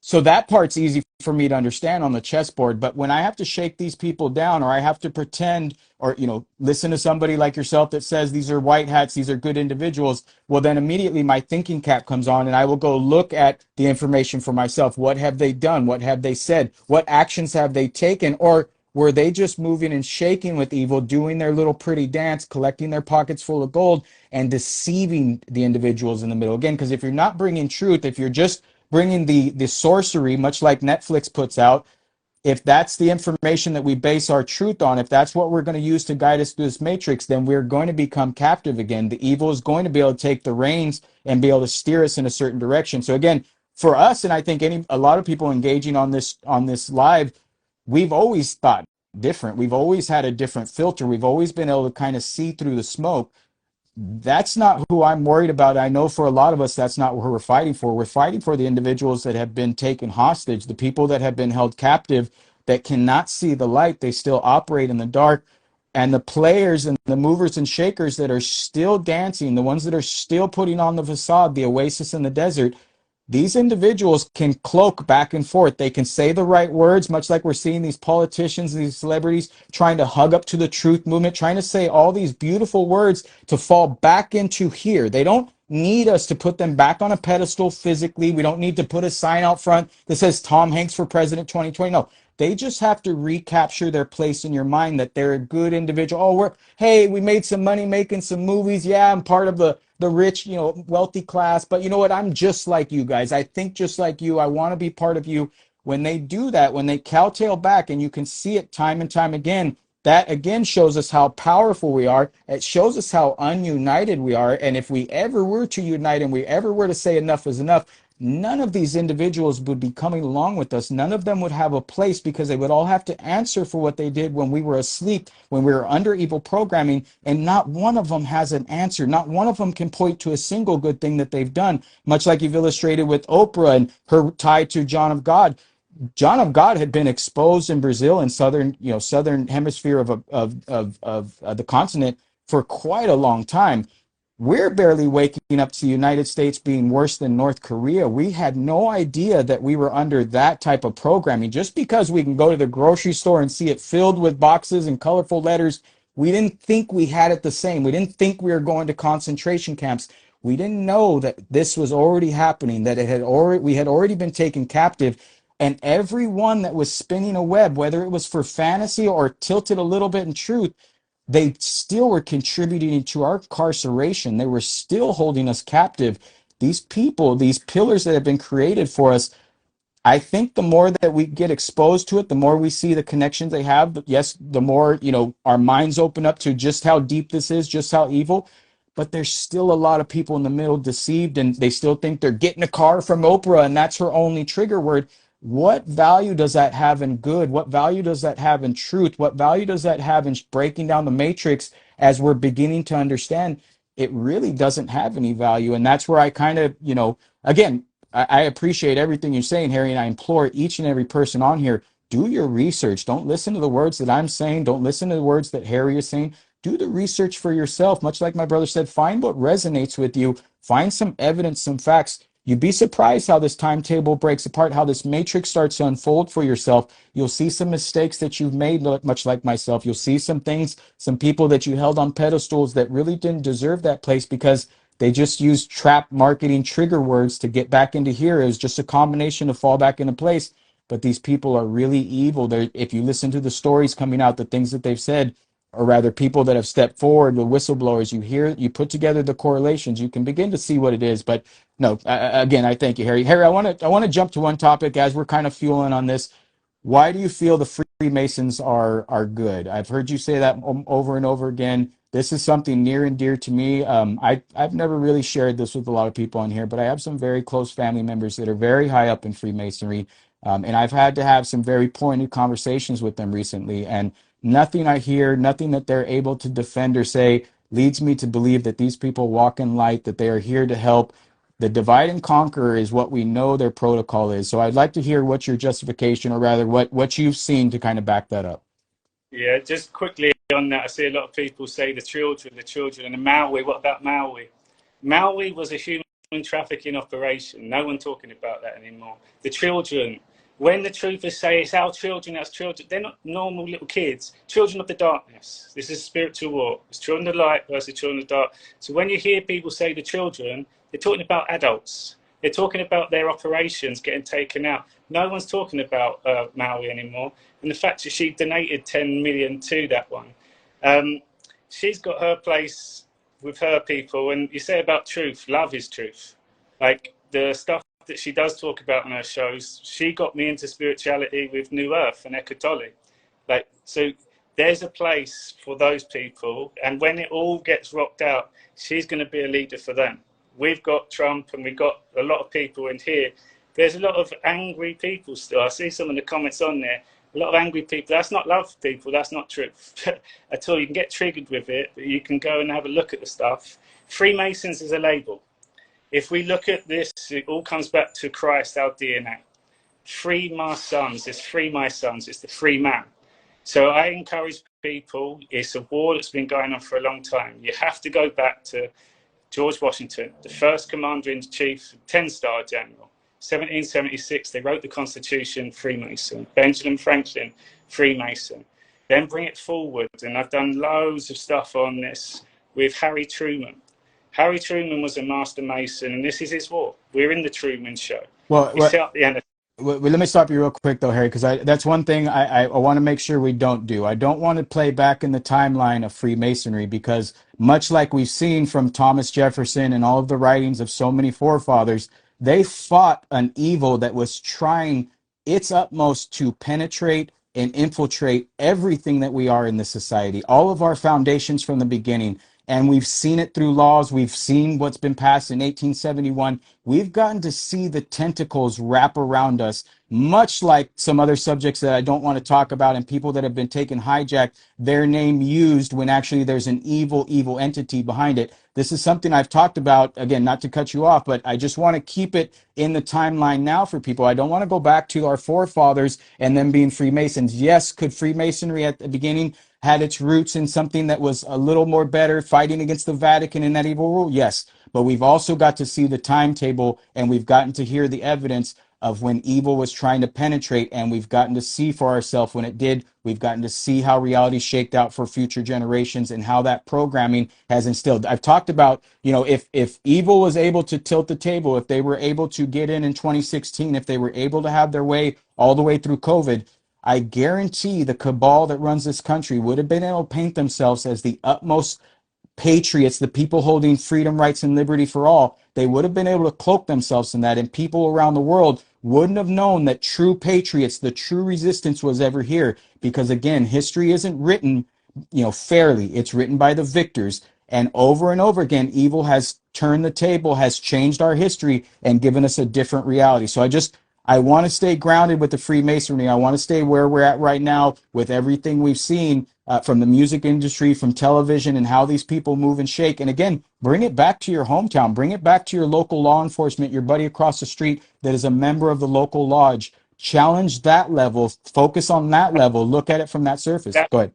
So that part's easy for me to understand on the chessboard. But when I have to shake these people down, or I have to pretend, or listen to somebody like yourself that says these are white hats, these are good individuals, well, then immediately my thinking cap comes on, and I will go look at the information for myself. What have they done? What have they said? What actions have they taken? Or were they just moving and shaking with evil, doing their little pretty dance, collecting their pockets full of gold, and deceiving the individuals in the middle? Again, because if you're not bringing truth, if you're just bringing the sorcery, much like Netflix puts out, if that's the information that we base our truth on, if that's what we're going to use to guide us through this matrix, then we're going to become captive again. The evil is going to be able to take the reins and be able to steer us in a certain direction. So again, for us, and I think a lot of people engaging on this live, we've always thought different. We've always had a different filter. We've always been able to kind of see through the smoke. That's not who I'm worried about. I know for a lot of us, that's not who we're fighting for. We're fighting for the individuals that have been taken hostage, the people that have been held captive, that cannot see the light. They still operate in the dark. And the players and the movers and shakers that are still dancing, the ones that are still putting on the facade, the oasis in the desert, these individuals can cloak back and forth. They can say the right words, much like we're seeing these politicians, these celebrities trying to hug up to the truth movement, trying to say all these beautiful words to fall back into here. They don't need us to put them back on a pedestal physically. We don't need to put a sign out front that says Tom Hanks for President 2020. No, they just have to recapture their place in your mind, that they're a good individual. Oh, hey, we made some money making some movies. Yeah, I'm part of the rich, wealthy class. But you know what? I'm just like you guys. I think just like you. I want to be part of you. When they do that, when they cowtail back, and you can see it time and time again, that again shows us how powerful we are. It shows us how ununited we are. And if we ever were to unite and we ever were to say enough is enough, none of these individuals would be coming along with us. None of them would have a place, because they would all have to answer for what they did when we were asleep, when we were under evil programming. And not one of them has an answer. Not one of them can point to a single good thing that they've done, much like you've illustrated with Oprah and her tie to John of God. John of God had been exposed in Brazil and southern hemisphere of the continent for quite a long time. We're barely waking up to the United States being worse than North Korea. We had no idea that we were under that type of programming. Just because we can go to the grocery store and see it filled with boxes and colorful letters, we didn't think we had it the same. We didn't think we were going to concentration camps. We didn't know that this was already happening, that we had already been taken captive. And everyone that was spinning a web, whether it was for fantasy or tilted a little bit in truth, they still were contributing to our incarceration. They were still holding us captive. These people, these pillars that have been created for us, I think the more that we get exposed to it, the more we see the connections they have. Yes, the more, our minds open up to just how deep this is, just how evil. But there's still a lot of people in the middle deceived, and they still think they're getting a car from Oprah and that's her only trigger word. What value does that have in good? What value does that have in truth? What value does that have in breaking down the matrix as we're beginning to understand? It really doesn't have any value. And that's where I kind of, again, I appreciate everything you're saying, Harry, and I implore each and every person on here, do your research. Don't listen to the words that I'm saying. Don't listen to the words that Harry is saying. Do the research for yourself. Much like my brother said, find what resonates with you. Find some evidence, some facts. You'd be surprised how this timetable breaks apart, how this matrix starts to unfold for yourself. You'll see some mistakes that you've made, much like myself. You'll see some things, some people that you held on pedestals that really didn't deserve that place, because they just used trap marketing trigger words to get back into here. It was just a combination to fall back into place. But these people are really evil. If you listen to the stories coming out, the things that they've said, or rather people that have stepped forward, the whistleblowers, you put together the correlations, you can begin to see what it is. But no, again, I thank you, Harry. Harry, I want to jump to one topic as we're kind of fueling on this. Why do you feel the Freemasons are good? I've heard you say that over and over again. This is something near and dear to me. I've never really shared this with a lot of people on here, but I have some very close family members that are very high up in Freemasonry, and I've had to have some very pointed conversations with them recently. And nothing I hear, nothing that they're able to defend or say leads me to believe that these people walk in light, that they are here to help. The divide and conquer is what we know their protocol is. So I'd like to hear what your justification, or rather what you've seen to kind of back that up. Yeah, just quickly on that, I see a lot of people say the children, and Maui. What about Maui? Maui was a human trafficking operation. No one talking about that anymore. The children, when the truthers say it's our children, they're not normal little kids. Children of the darkness. This is spiritual war. It's children of the light versus children of the dark. So when you hear people say the children, they're talking about adults. They're talking about their operations getting taken out. No one's talking about Maui anymore. And the fact that she donated 10 million to that one. She's got her place with her people. And you say about truth, love is truth. Like the stuff that she does talk about on her shows, she got me into spirituality with New Earth and Eckhart Tolle. Like, so there's a place for those people. And when it all gets rocked out, she's going to be a leader for them. We've got Trump and we've got a lot of people in here. There's a lot of angry people still. I see some of the comments on there. A lot of angry people. That's not love, people. That's not truth at all. You can get triggered with it, but you can go and have a look at the stuff. Freemasons is a label. If we look at this, it all comes back to Christ, our DNA. Free my sons. It's free my sons. It's the free man. So I encourage people. It's a war that's been going on for a long time. You have to go back to George Washington, the first commander-in-chief, 10-star general. 1776, they wrote the Constitution, Freemason. Benjamin Franklin, Freemason. Then bring it forward, and I've done loads of stuff on this with Harry Truman. Harry Truman was a master mason, and this is his war. We're in the Truman Show. Well, He set up the NSA. well, let me stop you real quick though, Harry, because that's one thing I want to make sure we don't do. I don't want to play back in the timeline of Freemasonry, because much like we've seen from Thomas Jefferson and all of the writings of so many forefathers, they fought an evil that was trying its utmost to penetrate and infiltrate everything that we are in this society, all of our foundations from the beginning. And we've seen it through laws. We've seen what's been passed in 1871. We've gotten to see the tentacles wrap around us, much like some other subjects that I don't want to talk about, and people that have been taken hijacked, their name used when actually there's an evil entity behind it. This is something I've talked about, again, not to cut you off, but I just want to keep it in the timeline now for people. I don't want to go back to our forefathers and them being Freemasons. Yes, could Freemasonry at the beginning had its roots in something that was a little more better, fighting against the Vatican and that evil rule? Yes. But we've also got to see the timetable, and we've gotten to hear the evidence of when evil was trying to penetrate, and we've gotten to see for ourselves when it did. We've gotten to see how reality shaked out for future generations and how that programming has instilled. I've talked about, if evil was able to tilt the table, if they were able to get in 2016, if they were able to have their way all the way through COVID, I guarantee the cabal that runs this country would have been able to paint themselves as the utmost patriots, the people holding freedom, rights, and liberty for all. They would have been able to cloak themselves in that, and people around the world wouldn't have known that true patriots, the true resistance, was ever here. Because again, history isn't written, fairly. It's written by the victors. And over again, evil has turned the table, has changed our history, and given us a different reality. So I want to stay grounded with the Freemasonry. I want to stay where we're at right now with everything we've seen from the music industry, from television, and how these people move and shake. And again, bring it back to your hometown. Bring it back to your local law enforcement, your buddy across the street that is a member of the local lodge. Challenge that level. Focus on that level. Look at it from that surface. Go ahead.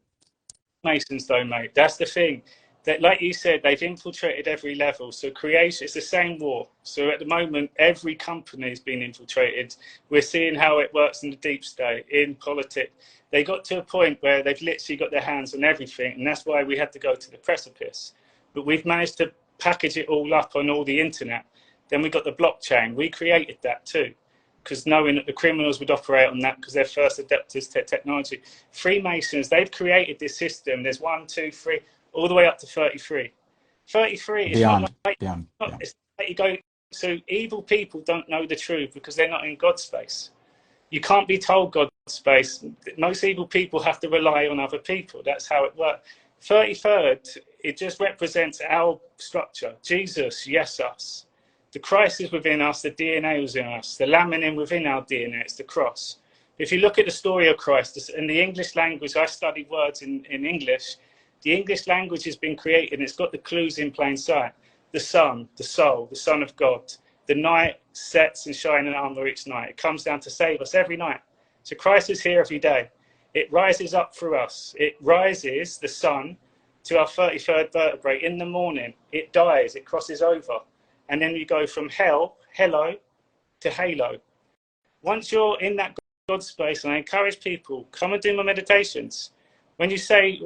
Masons though, mate, that's the thing. That, like you said, they've infiltrated every level. So creation, it's the same war. So at the moment, every company is being infiltrated. We're seeing how it works in the deep state, in politics. They got to a point where they've literally got their hands on everything, and that's why we had to go to the precipice. But we've managed to package it all up on all the internet. Then we got the blockchain. We created that too, because knowing that the criminals would operate on that because they're first adapters to technology. Freemasons, they've created this system. There's 1, 2, 3, all the way up to 33. 33 is Beyond. It's like you go. So evil people don't know the truth because they're not in God's space. You can't be told God's space. Most evil people have to rely on other people. That's how it works. 33rd, it just represents our structure. Jesus, yes, us. The Christ is within us, the DNA is in us, the laminin within our DNA, it's the cross. If you look at the story of Christ, in the English language, I study words in English, the English language has been created and it's got the clues in plain sight. The sun, the soul, the Son of God. The night sets and shines in armor each night. It comes down to save us every night. So Christ is here every day. It rises up through us. It rises, the sun, to our 33rd vertebrae in the morning. It dies, it crosses over. And then you go from hello, to halo. Once you're in that God space, and I encourage people, come and do my meditations. When you say,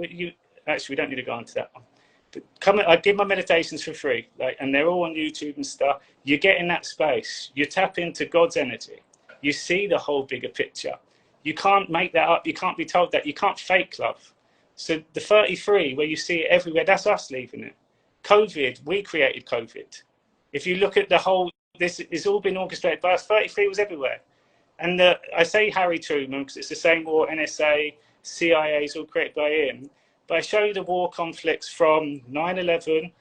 actually, we don't need to go into that one. But I give my meditations for free, and they're all on YouTube and stuff. You get in that space. You tap into God's energy. You see the whole bigger picture. You can't make that up. You can't be told that. You can't fake love. So the 33, where you see it everywhere, that's us leaving it. COVID, we created COVID. If you look at the whole, this has all been orchestrated by us. 33 was everywhere. And I say Harry Truman because it's the same war, NSA, CIA is all created by him. But I show you the war conflicts from 9/11,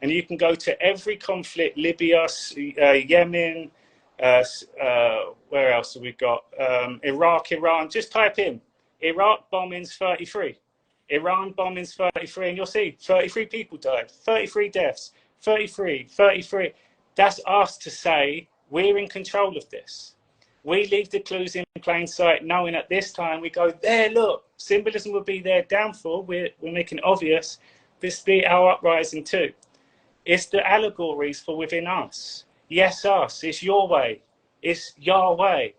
and you can go to every conflict, Libya, Yemen, where else have we got? Iraq, Iran. Just type in Iraq bombings 33, Iran bombings 33, and you'll see 33 people died, 33 deaths, 33. That's us to say we're in control of this. We leave the clues in plain sight, knowing at this time we go, there, look, symbolism will be their downfall. We're making it obvious. This be our uprising too. It's the allegories for within us. Yes, us. It's your way. It's Yahweh.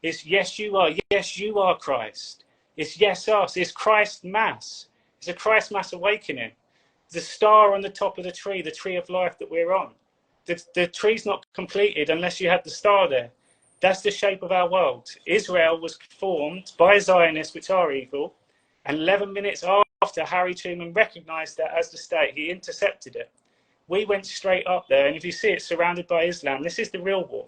It's yes, you are. Yes, you are Christ. It's yes, us. It's Christ Mass. It's a Christ Mass awakening. the star on the top of the tree of life that we're on. The tree's not completed unless you have the star there. That's the shape of our world. Israel was formed by Zionists, which are evil, and 11 minutes after Harry Truman recognized that as the state, he intercepted it. We went straight up there, and if you see it surrounded by Islam, this is the real war.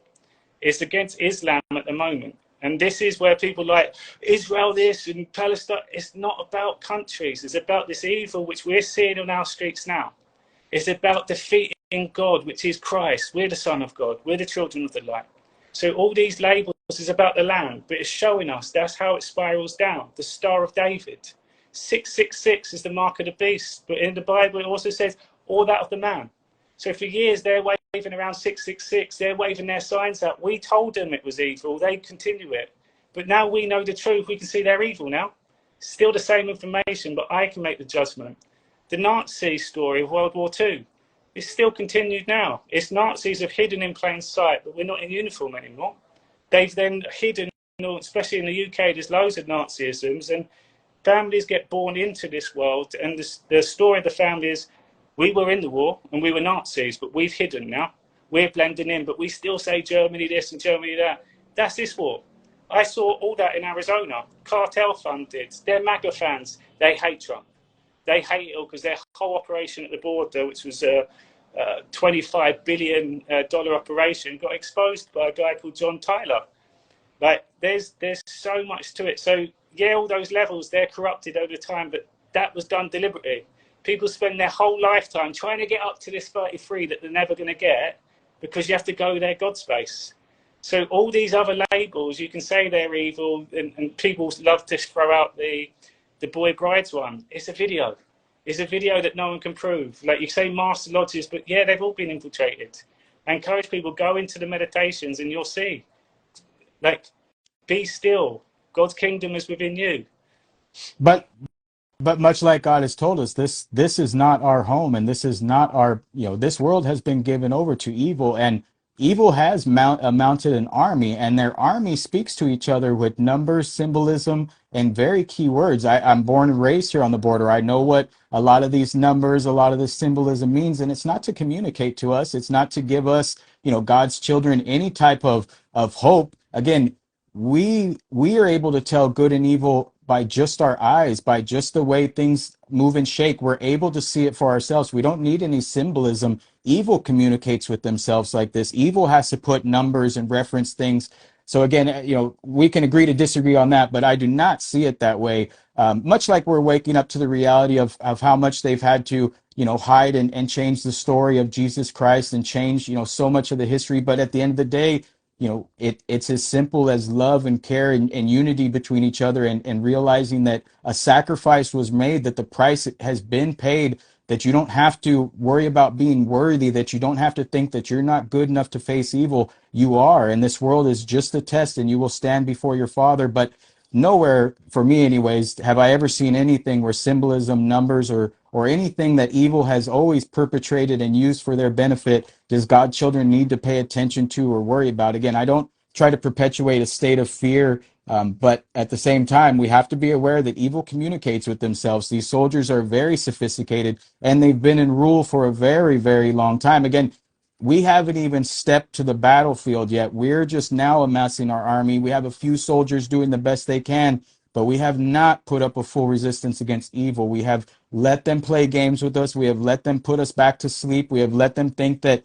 It's against Islam at the moment. And this is where people like Israel this and Palestine, it's not about countries. It's about this evil which we're seeing on our streets now. It's about defeating God, which is Christ. We're the Son of God. We're the children of the light. So all these labels is about the land, but it's showing us that's how it spirals down. The Star of David. 666 is the mark of the beast. But in the Bible, it also says all that of the man. So for years, they're waving around 666. They're waving their signs out. We told them it was evil. They continue it. But now we know the truth. We can see they're evil now. Still the same information, but I can make the judgment. The Nazi story of World War II is still continued now. It's Nazis have hidden in plain sight, but we're not in uniform anymore. They've then hidden, especially in the UK, there's loads of Nazisms, and families get born into this world. And the story of the family is, we were in the war and we were Nazis, but we've hidden now. We're blending in, but we still say Germany this and Germany that. That's this war. I saw all that in Arizona. Cartel funded. They're MAGA fans. They hate Trump. They hate it all because their whole operation at the border, which was a $25 billion operation, got exposed by a guy called John Tyler. Like, there's so much to it. So, yeah, all those levels, they're corrupted over time, but that was done deliberately. People spend their whole lifetime trying to get up to this 33 that they're never going to get because you have to go their God space. So all these other labels, you can say they're evil, and people love to throw out the boy brides one. It's a video. It's a video that no one can prove. Like you say master lodges, but yeah, they've all been infiltrated. I encourage people, go into the meditations and you'll see. Like, be still. God's kingdom is within you. But much like God has told us, this is not our home, and this is not our, this world has been given over to evil, and evil has mounted an army, and their army speaks to each other with numbers, symbolism, and very key words. I'm born and raised here on the border. I know what a lot of these numbers, a lot of this symbolism means, and it's not to communicate to us. It's not to give us, God's children any type of hope. Again, we are able to tell good and evil by just our eyes, by just the way things move and shake. We're able to see it for ourselves. We don't need any symbolism. Evil communicates with themselves like this. Evil has to put numbers and reference things. So again, we can agree to disagree on that, but I do not see it that way. Much like we're waking up to the reality of how much they've had to, hide and change the story of Jesus Christ and change, so much of the history. But at the end of the day, it's as simple as love and care and unity between each other, and realizing that a sacrifice was made, that the price has been paid, that you don't have to worry about being worthy, that you don't have to think that you're not good enough to face evil. You are, and this world is just a test, and you will stand before your Father. But nowhere, for me anyways, have I ever seen anything where symbolism, numbers, or anything that evil has always perpetrated and used for their benefit does God's children need to pay attention to or worry about. Again, I don't try to perpetuate a state of fear, but at the same time, we have to be aware that evil communicates with themselves. These soldiers are very sophisticated, and they've been in rule for a very, very long time. Again, we haven't even stepped to the battlefield yet. We're just now amassing our army. We have a few soldiers doing the best they can, but we have not put up a full resistance against evil. We have let them play games with us. We have let them put us back to sleep. We have let them think that,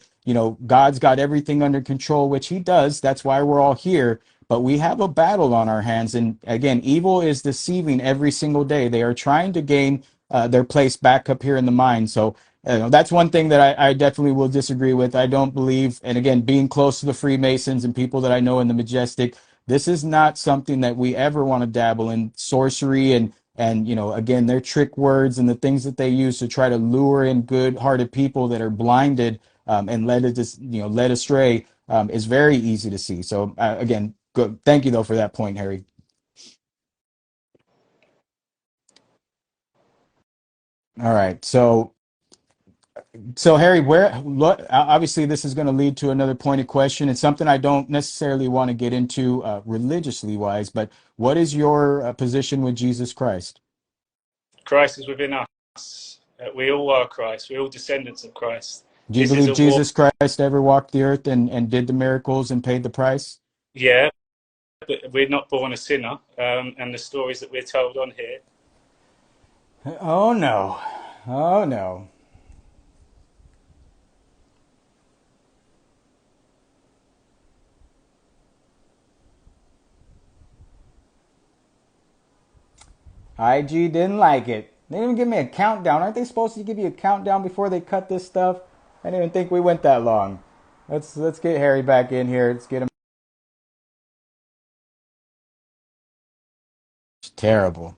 God's got everything under control, which he does. That's why we're all here. But we have a battle on our hands. And again, evil is deceiving every single day. They are trying to gain their place back up here in the mind. So that's one thing that I definitely will disagree with. I don't believe, and again, being close to the Freemasons and people that I know in the Majestic, this is not something that we ever want to dabble in. Sorcery and again, their trick words and the things that they use to try to lure in good-hearted people that are blinded and led astray is very easy to see. So again, good. Thank you though for that point, Harry. All right, so Harry, obviously this is going to lead to another pointed question. It's something I don't necessarily want to get into religiously wise, but what is your position with Jesus Christ? Christ is within us. We all are Christ. We're all descendants of Christ. Do you This is believe a war. Jesus Christ ever walked the earth and did the miracles and paid the price? Yeah, but we're not born a sinner. And the stories that we're told on here. Oh no. Oh no. IG didn't like it. They didn't even give me a countdown. Aren't they supposed to give you a countdown before they cut this stuff? I didn't even think we went that long. Let's get Harry back in here. Let's get him. It's terrible.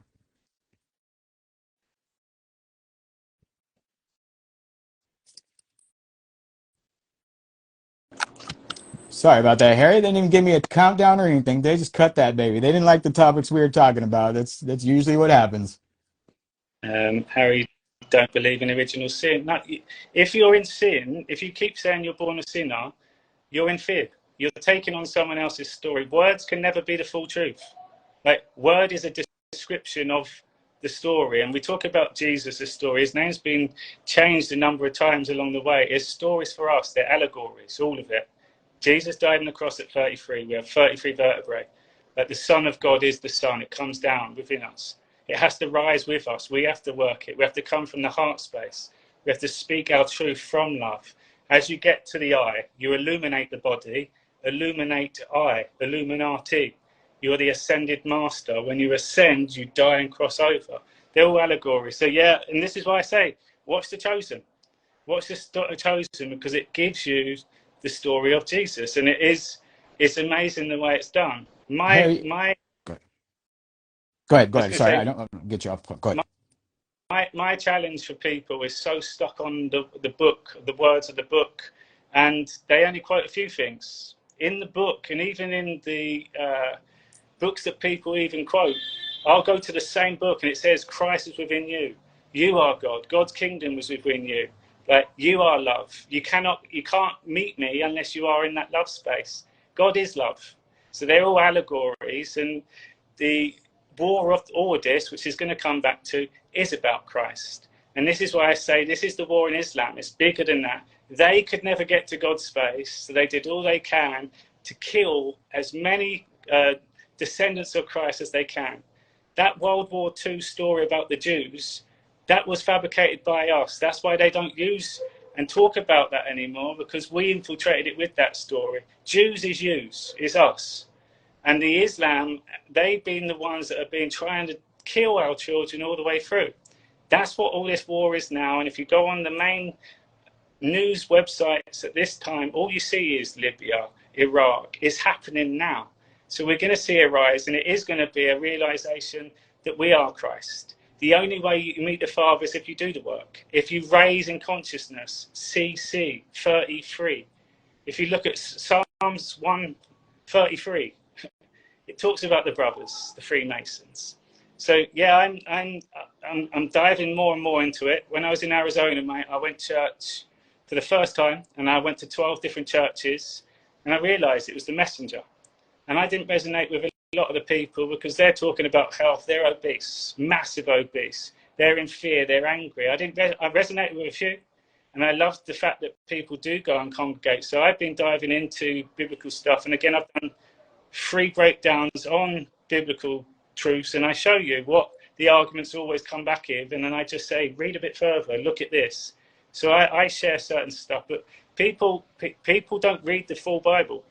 Sorry about that, Harry. They didn't even give me a countdown or anything. They just cut that baby. They didn't like the topics we were talking about. That's usually what happens. Harry, don't believe in original sin. No, if you're in sin, if you keep saying you're born a sinner, you're in fear. You're taking on someone else's story. Words can never be the full truth. Like, word is a description of the story. And we talk about Jesus' story. His name's been changed a number of times along the way. It's stories for us. They're allegories, all of it. Jesus died on the cross at 33. We have 33 vertebrae. That the Son of God is the Son. It comes down within us. It has to rise with us. We have to work it. We have to come from the heart space. We have to speak our truth from love. As you get to the eye, you illuminate the body. Illuminate I, illuminati. You're the ascended master. When you ascend, you die and cross over. They're all allegories. So yeah, and this is why I say, watch The Chosen. Watch The Chosen, because it gives you the story of Jesus, and it's amazing the way it's done. My Harry, my, go ahead. Go ahead. I Go was ahead. going to Sorry, say, I don't get you off. Go ahead. my challenge for people is so stuck on the book, the words of the book, and they only quote a few things in the book, and even in the books that people even quote. I'll go to the same book and it says Christ is within you. You are God. God's kingdom was within you. Like, you are love. You can't meet me unless you are in that love space. God is love. So they're all allegories, and the war of Ordis, which is going to come back to, is about Christ. And this is why I say this is the war in Islam. It's bigger than that. They could never get to God's space, so they did all they can to kill as many descendants of Christ as they can. That World War II story about the Jews, that was fabricated by us. That's why they don't use and talk about that anymore, because we infiltrated it with that story. Jews is yous, is us. And the Islam, they've been the ones that have been trying to kill our children all the way through. That's what all this war is now. And if you go on the main news websites at this time, all you see is Libya, Iraq. It's happening now. So we're going to see a rise, and it is going to be a realization that we are Christ. The only way you meet the Father is if you do the work. If you raise in consciousness, CC 33. If you look at Psalms 133, it talks about the brothers, the Freemasons. So yeah, I'm diving more and more into it. When I was in Arizona, mate, I went to church for the first time, and I went to 12 different churches, and I realized it was the messenger. And I didn't resonate with a lot of the people, because they're talking about health. They're obese, massive obese. They're in fear. They're angry. I resonated with a few, and I loved the fact that people do go and congregate. So I've been diving into biblical stuff, and again, I've done 3 breakdowns on biblical truths, and I show you what the arguments always come back with, and then I just say, read a bit further, look at this. So I share certain stuff, but people don't read the full Bible.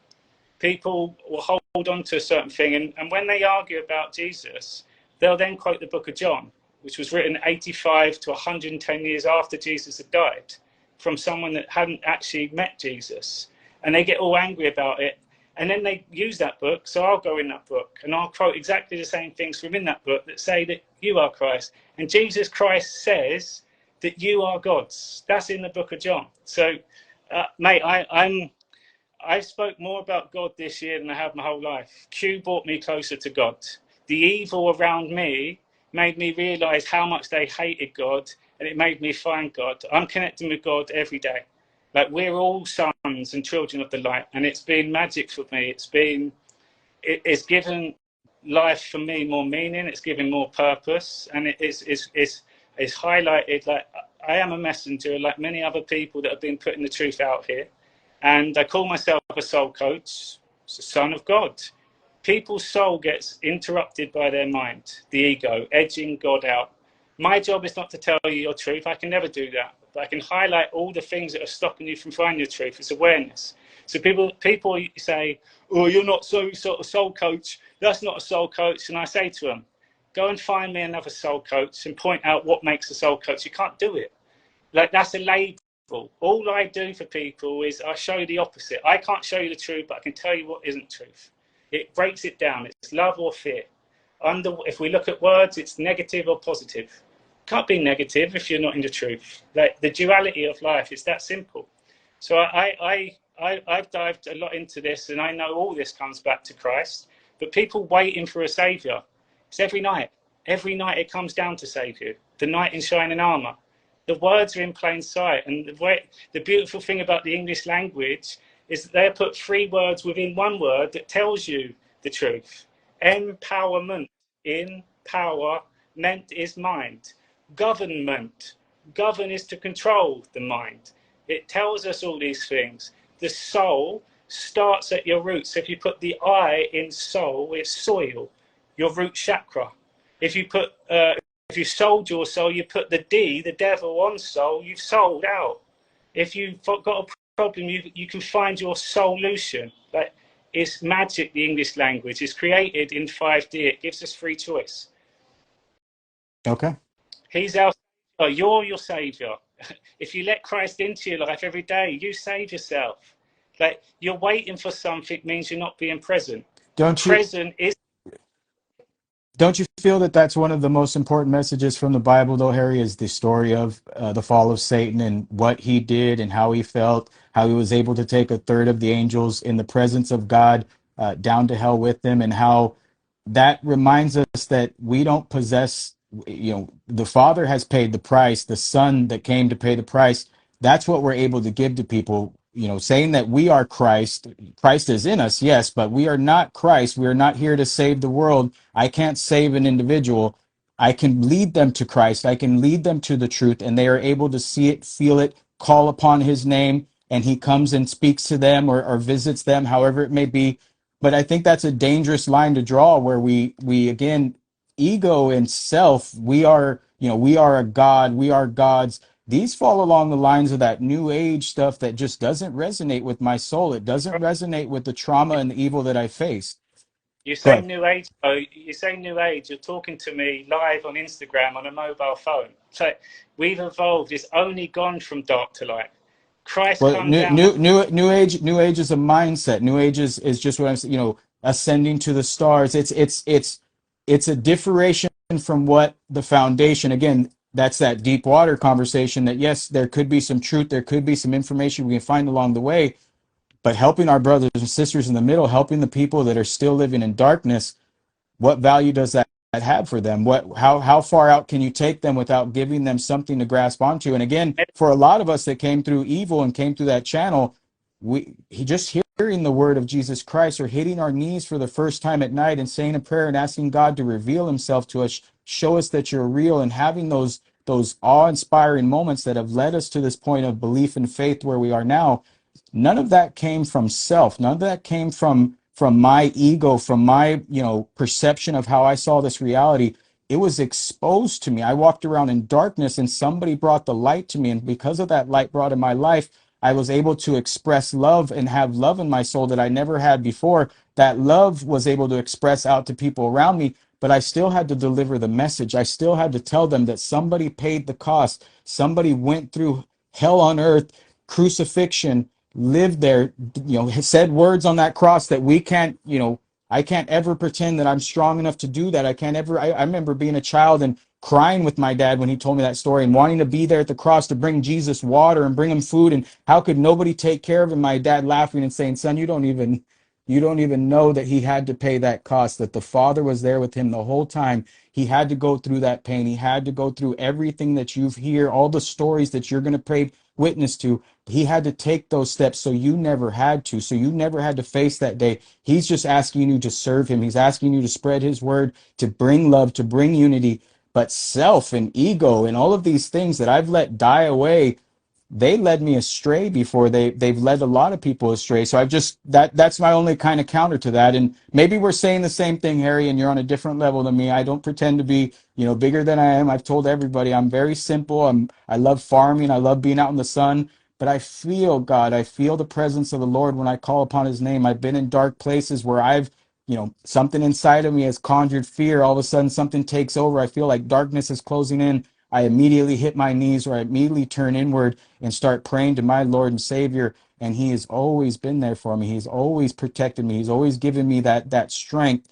People will hold on to a certain thing, and when they argue about Jesus, they'll then quote the book of John, which was written 85 to 110 years after Jesus had died, from someone that hadn't actually met Jesus. And they get all angry about it. And then they use that book, so I'll go in that book and I'll quote exactly the same things from in that book that say that you are Christ. And Jesus Christ says that you are God's. That's in the book of John. So, mate, I spoke more about God this year than I have my whole life. Q brought me closer to God. The evil around me made me realize how much they hated God, and it made me find God. I'm connecting with God every day. Like, we're all sons and children of the light, and it's been magic for me. It's given life for me more meaning. It's given more purpose, and it's is highlighted. Like, I am a messenger, like many other people that have been putting the truth out here, and I call myself a soul coach. It's a son of God. People's soul gets interrupted by their mind, the ego, edging God out. My job is not to tell you your truth. I can never do that. But I can highlight all the things that are stopping you from finding your truth. It's awareness. So people say, "Oh, you're not so sort of soul coach. That's not a soul coach." And I say to them, "Go and find me another soul coach and point out what makes a soul coach." You can't do it. Like, that's a label. All I do for people is I show you the opposite. I can't show you the truth, but I can tell you what isn't truth. It breaks it down. It's love or fear. If we look at words, it's negative or positive. Can't be negative if you're not in the truth. Like, the duality of life, it's that simple. So I've dived a lot into this, and I know all this comes back to Christ. But people waiting for a saviour, it's every night. Every night it comes down to save you. The knight in shining armour. The words are in plain sight. And the beautiful thing about the English language is that they put 3 words within one word that tells you the truth. Empowerment. In power, meant is mind. Government. Govern is to control the mind. It tells us all these things. The soul starts at your roots. If you put the I in soul, it's soil, your root chakra. If you sold your soul, you put the D, the devil, on soul, you've sold out. If you've got a problem, you can find your solution. Like, it's magic, the English language. It's created in 5D. It gives us free choice. Okay. He's our savior. You're your savior. If you let Christ into your life every day, you save yourself. Like, you're waiting for something means you're not being present. Don't you feel that that's one of the most important messages from the Bible, though, Harry, is the story of the fall of Satan and what he did and how he felt, how he was able to take a third of the angels in the presence of God down to hell with them, and how that reminds us that we don't possess, the Father has paid the price, the Son that came to pay the price. That's what we're able to give to people, saying that we are Christ. Christ is in us, yes, but we are not Christ. We are not here to save the world. I can't save an individual. I can lead them to Christ. I can lead them to the truth, and they are able to see it, feel it, call upon his name, and he comes and speaks to them or visits them, however it may be. But I think that's a dangerous line to draw, where we again, ego and self, we are a god, we are gods. These fall along the lines of that new age stuff that just doesn't resonate with my soul. It doesn't resonate with the trauma and the evil that I faced. You Go say ahead. new age. Oh, you say new age. You're talking to me live on Instagram on a mobile phone. So we've evolved. It's only gone from dark to light. Christ Well, come down. new age is a mindset. New age is just what I'm saying, ascending to the stars. It's a differentiation from what the foundation. Again, that's that deep water conversation that, yes, there could be some truth, there could be some information we can find along the way, but helping our brothers and sisters in the middle, helping the people that are still living in darkness, what value does that have for them? How far out can you take them without giving them something to grasp onto? And again, for a lot of us that came through evil and came through that channel, he just hearing the word of Jesus Christ, or hitting our knees for the first time at night and saying a prayer and asking God to reveal himself to us, show us that you're real, and having those awe-inspiring moments that have led us to this point of belief and faith where we are now. None of that came from self. None of that came from my ego, from my perception of how I saw this reality. It was exposed to me. I walked around in darkness, and somebody brought the light to me, and because of that light brought in my life, I was able to express love and have love in my soul that I never had before. That love was able to express out to people around me, but I still had to deliver the message. I still had to tell them that somebody paid the cost. Somebody went through hell on earth, crucifixion, lived there, said words on that cross that we can't, I can't ever pretend that I'm strong enough to do that. I can't ever. I remember being a child and crying with my dad when he told me that story, and wanting to be there at the cross to bring Jesus water and bring him food. And how could nobody take care of him? My dad laughing and saying, "Son, you don't even know that he had to pay that cost, that the Father was there with him the whole time. He had to go through that pain. He had to go through everything that you've hear, all the stories that you're going to pay witness to. He had to take those steps so you never had to. So you never had to face that day. He's just asking you to serve him. He's asking you to spread his word, to bring love, to bring unity. But self and ego and all of these things that I've let die away, they led me astray before. They've led a lot of people astray. So I've just that's my only kind of counter to that. And maybe we're saying the same thing, Harry, and you're on a different level than me. I don't pretend to be, bigger than I am. I've told everybody I'm very simple. I love farming. I love being out in the sun. But I feel God. I feel the presence of the Lord when I call upon his name. I've been in dark places where I've, something inside of me has conjured fear. All of a sudden something takes over. I feel like darkness is closing in. I immediately hit my knees, or I immediately turn inward and start praying to my Lord and Savior. And he has always been there for me. He's always protected me. He's always given me that strength.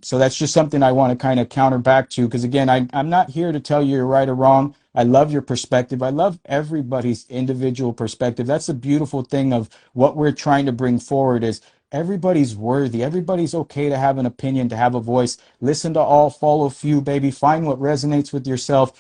So that's just something I want to kind of counter back to, because again, I'm not here to tell you you're right or wrong. I love your perspective. I love everybody's individual perspective. That's the beautiful thing of what we're trying to bring forward is everybody's worthy. Everybody's okay to have an opinion, to have a voice. Listen to all, follow few, baby. Find what resonates with yourself.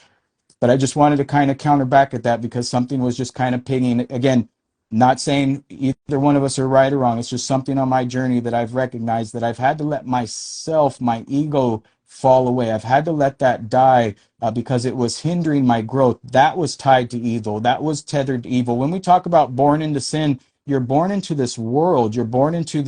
But I just wanted to kind of counter back at that because something was just kind of pinging. Again, not saying either one of us are right or wrong. It's just something on my journey that I've recognized that I've had to let myself, my ego fall away. I've had to let that die because it was hindering my growth. That was tied to evil. That was tethered to evil. When we talk about born into sin, you're born into this world. You're born into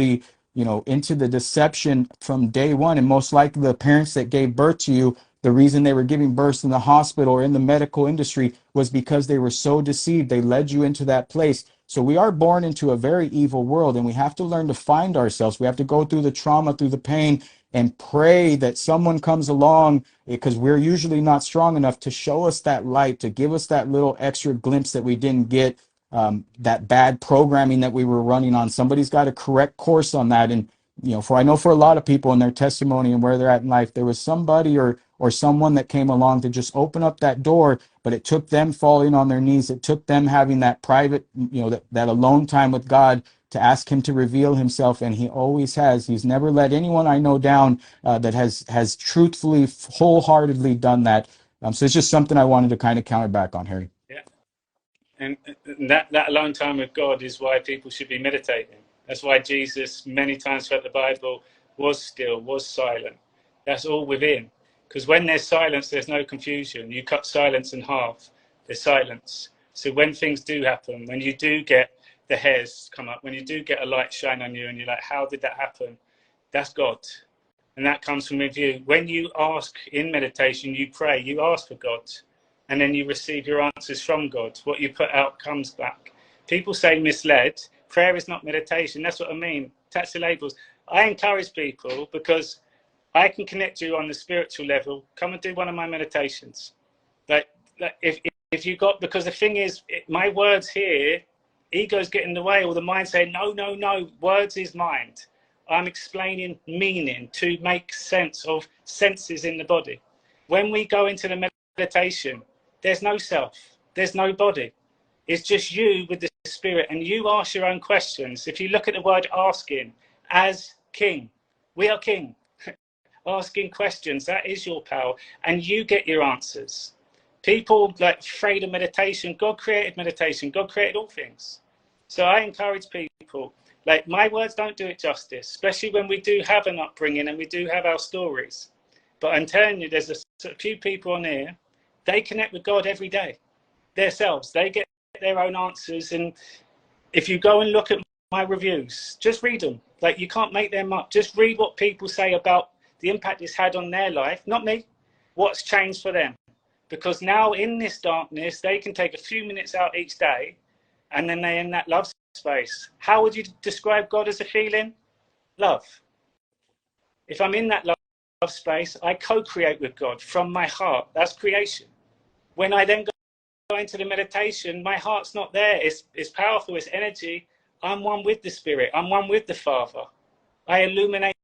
into the deception from day one. And most likely the parents that gave birth to you, the reason they were giving birth in the hospital or in the medical industry was because they were so deceived. They led you into that place. So we are born into a very evil world, and we have to learn to find ourselves. We have to go through the trauma, through the pain, and pray that someone comes along, because we're usually not strong enough to show us that light, to give us that little extra glimpse that we didn't get, that bad programming that we were running on. Somebody's got a correct course on that. And I know for a lot of people in their testimony and where they're at in life, there was somebody or someone that came along to just open up that door, but it took them falling on their knees. It took them having that private, that alone time with God to ask him to reveal himself. And he always has. He's never let anyone I know down that has truthfully, wholeheartedly done that. So it's just something I wanted to kind of counter back on, Harry. Yeah. And that alone time with God is why people should be meditating. That's why Jesus, many times throughout the Bible, was still, was silent. That's all within. Because when there's silence, there's no confusion. You cut silence in half, there's silence. So when things do happen, when you do get the hairs come up, when you do get a light shine on you and you're like, how did that happen? That's God. And that comes from with you. When you ask in meditation, you pray, you ask for God, and then you receive your answers from God. What you put out comes back. People say misled. Prayer is not meditation. That's what I mean. Attach the labels. I encourage people because I can connect you on the spiritual level. Come and do one of my meditations. Like if you got, because the thing is, my words here, egos get in the way, or the mind saying, no, no, no, words is mind. I'm explaining meaning to make sense of senses in the body. When we go into the meditation, there's no self, there's no body. It's just you with the spirit, and you ask your own questions. If you look at the word asking, as king, we are king. Asking questions, that is your power, and you get your answers. People like afraid of meditation. God created meditation. God created all things. So I encourage people, like, my words don't do it justice, especially when we do have an upbringing and we do have our stories. But I'm telling you, there's a few people on here, they connect with God every day, themselves. They get their own answers. And if you go and look at my reviews, just read them. Like, you can't make them up. Just read what people say about the impact it's had on their life, not me, what's changed for them. Because now in this darkness, they can take a few minutes out each day, and then they're in that love space. How would you describe God as a feeling? Love. If I'm in that love space, I co-create with God from my heart. That's creation. When I then go into the meditation, my heart's not there. It's powerful, it's energy. I'm one with the Spirit. I'm one with the Father. I illuminate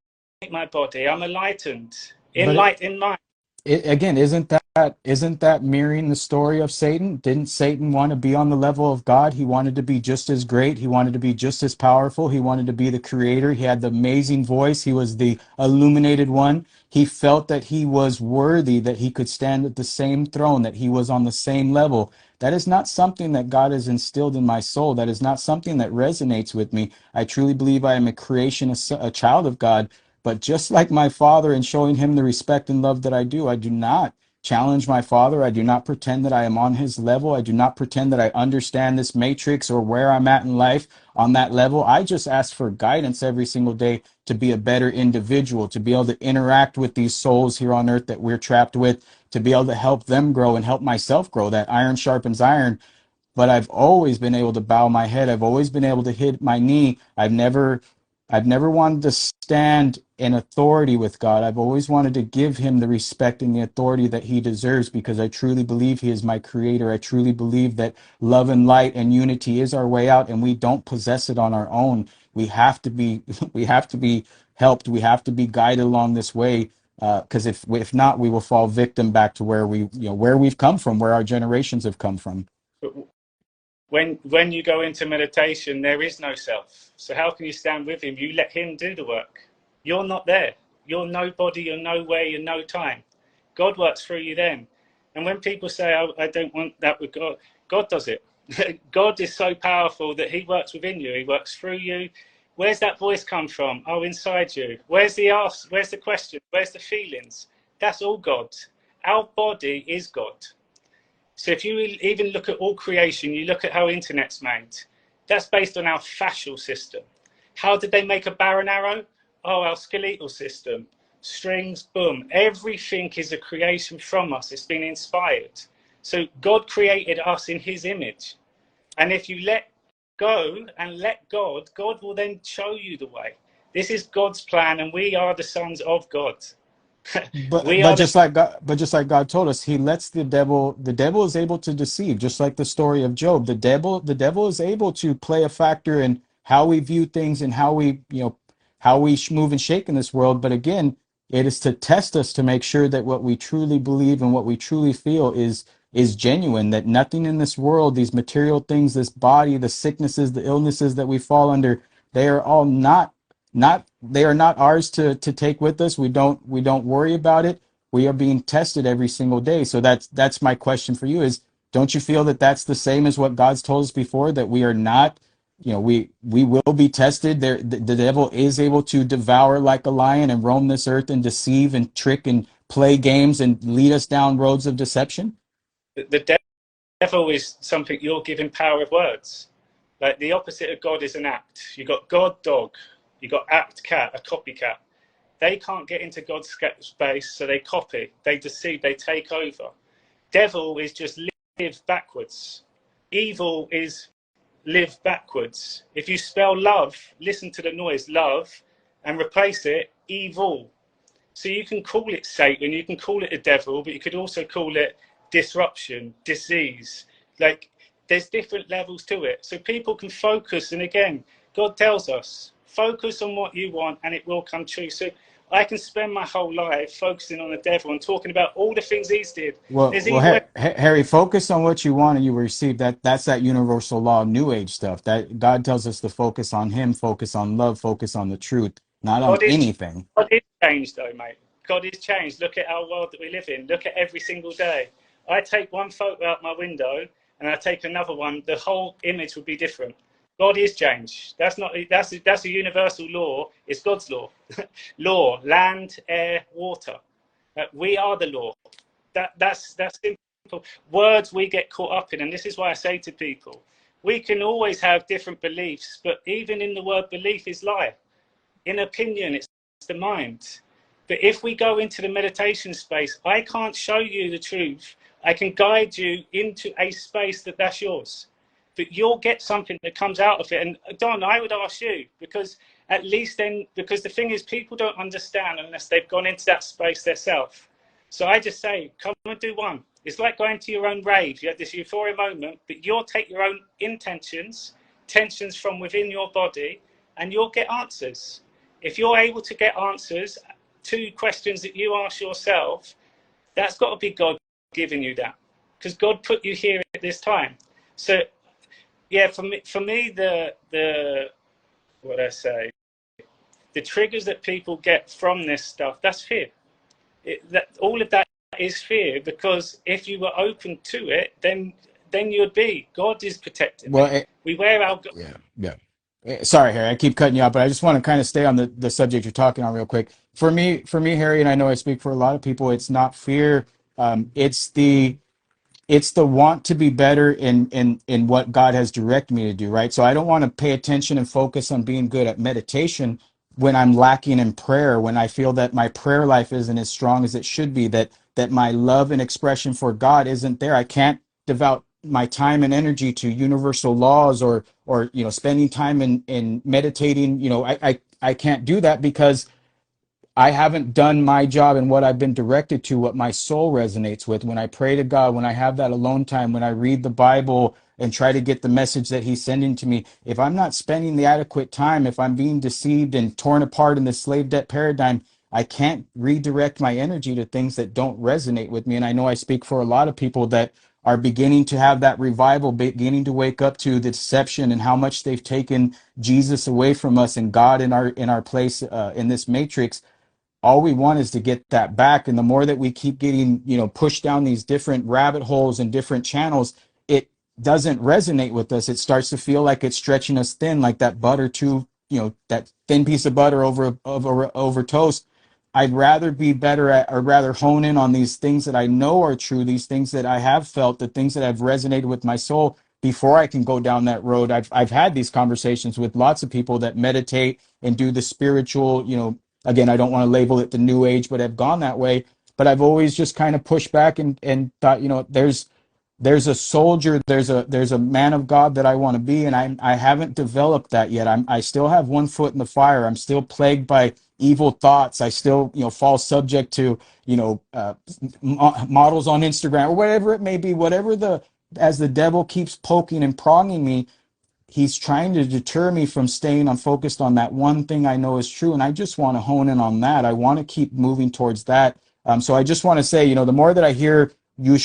my body. I'm enlightened. In light, in mind. Again, isn't that mirroring the story of Satan? Didn't Satan want to be on the level of God? He wanted to be just as great. He wanted to be just as powerful. He wanted to be the creator. He had the amazing voice. He was the illuminated one. He felt that he was worthy, that he could stand at the same throne, that he was on the same level. That is not something that God has instilled in my soul. That is not something that resonates with me. I truly believe I am a creation, a child of God. But just like my father, and showing him the respect and love that I do not challenge my father. I do not pretend that I am on his level. I do not pretend that I understand this matrix or where I'm at in life on that level. I just ask for guidance every single day to be a better individual, to be able to interact with these souls here on earth that we're trapped with, to be able to help them grow and help myself grow. That iron sharpens iron. But I've always been able to bow my head. I've always been able to hit my knee. I've never wanted to stand in authority with God. I've always wanted to give him the respect and the authority that he deserves, because I truly believe he is my creator. I truly believe that love and light and unity is our way out, and we don't possess it on our own. We have to be we have to be helped. We have to be guided along this way, because if not, we will fall victim back to where we've come from, where our generations have come from. But when you go into meditation, there is no self. So how can you stand with him? You let him do the work. You're not there. You're nobody, you're nowhere, you're no time. God works through you then. And when people say, oh, I don't want that with God, God does it. God is so powerful that he works within you. He works through you. Where's that voice come from? Oh, inside you. Where's the ask? Where's the question? Where's the feelings? That's all God. Our body is God. So if you even look at all creation, you look at how internet's made, that's based on our fascial system. How did they make a bow and arrow? Oh, our skeletal system. Strings, boom. Everything is a creation from us. It's been inspired. So God created us in his image. And if you let go and let God, God will then show you the way. This is God's plan, and we are the sons of God. But We but are the just like God told us, he lets the devil is able to deceive, just like the story of Job. The devil is able to play a factor in how we view things and how we move and shake in this world. But again, it is to test us to make sure that what we truly believe and what we truly feel is genuine, that nothing in this world, these material things, this body, the sicknesses, the illnesses that we fall under, they are all not they are not ours to take with us. We don't worry about it. We are being tested every single day. So that's my question for you is, don't you feel that that's the same as what God's told us before, that we are not, we will be tested there? The devil is able to devour like a lion and roam this earth and deceive and trick and play games and lead us down roads of deception. the devil is something you're given power of words. Like the opposite of God is an act. You got God dog, you got act cat, a copycat. They can't get into God's space, so they copy, they deceive, they take over. Devil is just live backwards. Evil is live backwards. If you spell love, listen to the noise love, and replace it evil. So you can call it Satan, you can call it a devil, but you could also call it disruption, disease. Like there's different levels to it. So people can focus. And again, God tells us, focus on what you want and it will come true. So I can spend my whole life focusing on the devil and talking about all the things he's did. Well, There's well, evil. Harry, focus on what you want and you will receive. That's that universal law of New Age stuff. That God tells us to focus on Him, focus on love, focus on the truth, not on God is, anything. God is changed though, mate. God is changed. Look at our world that we live in. Look at every single day. I take one photo out my window and I take another one, the whole image would be different. God is changed. That's a universal law. It's God's law. Law, land, air, water. We are the law. That's simple. Words we get caught up in, and this is why I say to people, we can always have different beliefs, but even in the word belief is lie. In opinion, it's the mind. But if we go into the meditation space, I can't show you the truth. I can guide you into a space that's yours. But you'll get something that comes out of it. And Don, I would ask you, because at least then, because the thing is, people don't understand unless they've gone into that space themselves. So I just say, come and do one. It's like going to your own rave. You have this euphoria moment, but you'll take your own intentions, tensions from within your body, and you'll get answers. If you're able to get answers to questions that you ask yourself, that's got to be God giving you that, because God put you here at this time. So yeah, for me, the what I say, the triggers that people get from this stuff, that's fear. All of that is fear, because if you were open to it, then you'd be. God is protecting Well, me. We wear our. yeah, yeah. Sorry, Harry, I keep cutting you off, but I just want to kind of stay on the subject you're talking on real quick. For me, Harry, and I know I speak for a lot of people, it's not fear It's the want to be better in what God has directed me to do, right? So I don't want to pay attention and focus on being good at meditation when I'm lacking in prayer, when I feel that my prayer life isn't as strong as it should be, that my love and expression for God isn't there. I can't devote my time and energy to universal laws or spending time in meditating. I can't do that because I haven't done my job and what I've been directed to, what my soul resonates with. When I pray to God, when I have that alone time, when I read the Bible and try to get the message that He's sending to me, if I'm not spending the adequate time, if I'm being deceived and torn apart in the slave debt paradigm, I can't redirect my energy to things that don't resonate with me. And I know I speak for a lot of people that are beginning to have that revival, beginning to wake up to the deception and how much they've taken Jesus away from us and God in our place in this matrix. All we want is to get that back. And the more that we keep getting, pushed down these different rabbit holes and different channels, it doesn't resonate with us. It starts to feel like it's stretching us thin, like that butter too, that thin piece of butter over toast. I'd rather be better at, or rather hone in on these things that I know are true, these things that I have felt, the things that have resonated with my soul before I can go down that road. I've had these conversations with lots of people that meditate and do the spiritual, again, I don't want to label it the new age, but have gone that way. But I've always just kind of pushed back and thought, there's a soldier, there's a man of God that I want to be, and I haven't developed that yet. I still have one foot in the fire. I'm still plagued by evil thoughts. I still fall subject to models on Instagram or whatever it may be. As the devil keeps poking and pronging me, he's trying to deter me from staying on focused on that one thing I know is true. And I just want to hone in on that. I want to keep moving towards that. So I just want to say, the more that I hear I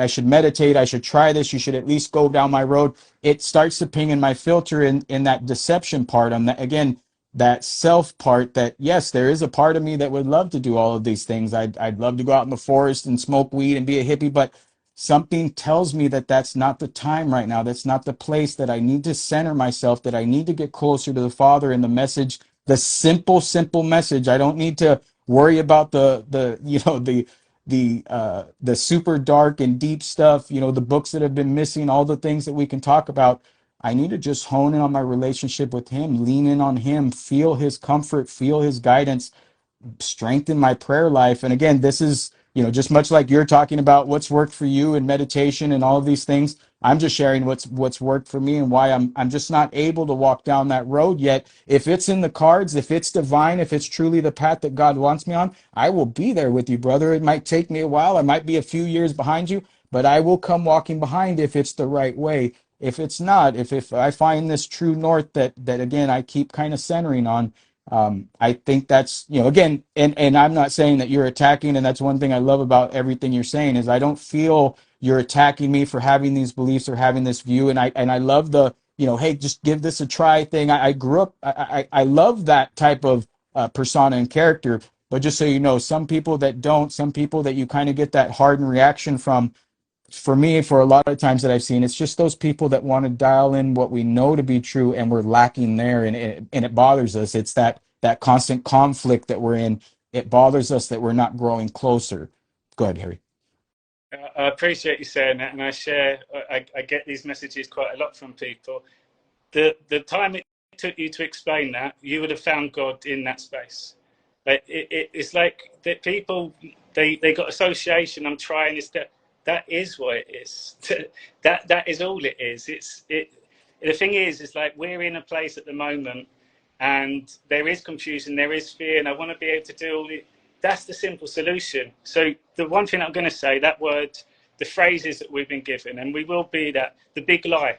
should meditate, I should try this, you should at least go down my road, it starts to ping in my filter in that deception part. Again, that self part, that yes, there is a part of me that would love to do all of these things. I'd love to go out in the forest and smoke weed and be a hippie, but something tells me that that's not the time right now. That's not the place, that I need to center myself, that I need to get closer to the Father and the message, the simple message. I don't need to worry about the super dark and deep stuff, the books that have been missing, all the things that we can talk about. I need to just hone in on my relationship with Him, lean in on Him, feel His comfort, feel His guidance, strengthen my prayer life. And again, this is, just much like you're talking about what's worked for you in meditation and all of these things. I'm just sharing what's worked for me and why I'm just not able to walk down that road yet. If it's in the cards, if it's divine, if it's truly the path that God wants me on, I will be there with you, brother. It might take me a while. I might be a few years behind you, but I will come walking behind if it's the right way. If it's not, if I find this true north that again I keep kind of centering on, I think that's, again, and I'm not saying that you're attacking, and that's one thing I love about everything you're saying is I don't feel you're attacking me for having these beliefs or having this view. And I love the, hey, just give this a try thing. I grew up, I love that type of persona and character. But just so you know, some people that don't, some people that you kind of get that hardened reaction from, for me, for a lot of times that I've seen, it's just those people that want to dial in what we know to be true, and we're lacking there, and it bothers us. It's that constant conflict that we're in. It bothers us that we're not growing closer. Go ahead, Harry. I appreciate you saying that, and I get these messages quite a lot from people. The time it took you to explain that, you would have found God in that space. Like it's like that people they got association. I'm trying this. That is what it is. That is all it is. The thing is like we're in a place at the moment, and there is confusion, there is fear, and I want to be able to do all it. That's the simple solution. So the one thing I'm going to say, that word, the phrases that we've been given, and we will be that the big lie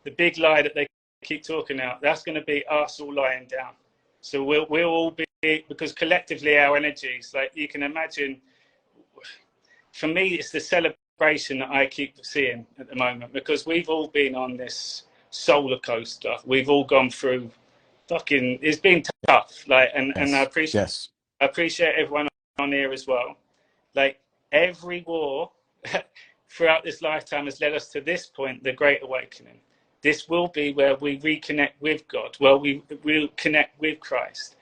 that they keep talking out. That's going to be us all lying down. So we'll all be, because collectively our energies, like you can imagine, for me, it's the celebration that I keep seeing at the moment, because we've all been on this solar coaster. We've all gone through it's been tough. Like, and Yes. I appreciate everyone on here as well. Like every war throughout this lifetime has led us to this point, the Great Awakening. This will be where we reconnect with God. Well, we will connect with Christ.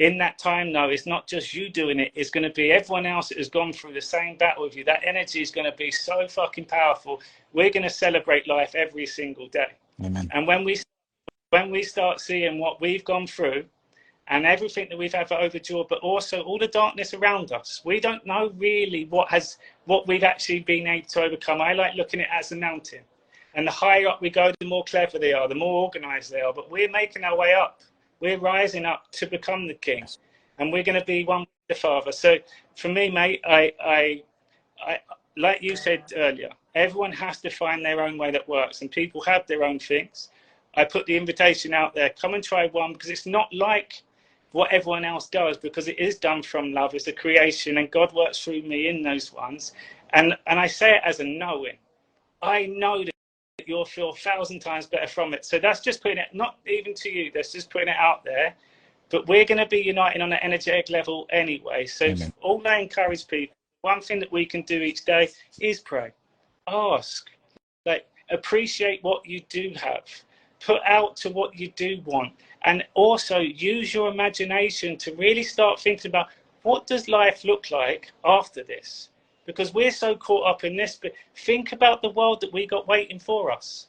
In that time, though, it's not just you doing it. It's going to be everyone else that has gone through the same battle with you. That energy is going to be so fucking powerful. We're going to celebrate life every single day. Amen. And when we start seeing what we've gone through and everything that we've ever overjoyed, but also all the darkness around us, we don't know really what we've actually been able to overcome. I like looking at it as a mountain. And the higher up we go, the more clever they are, the more organized they are. But we're making our way up. We're rising up to become the king. And we're going to be one with the Father. So for me, mate, I like you said earlier, everyone has to find their own way that works. And people have their own things. I put the invitation out there. Come and try one, because it's not like what everyone else does, because it is done from love. It's a creation, and God works through me in those ones. And I say it as a knowing. I know that you'll feel 1,000 times better from it. So that's just putting it, not even to you, that's just putting it out there. But we're going to be united on an energetic level anyway. So all I encourage people, one thing that we can do each day is pray. Ask. Like, appreciate what you do have. Put out to what you do want. And also use your imagination to really start thinking about, what does life look like after this? Because we're so caught up in this, but think about the world that we got waiting for us.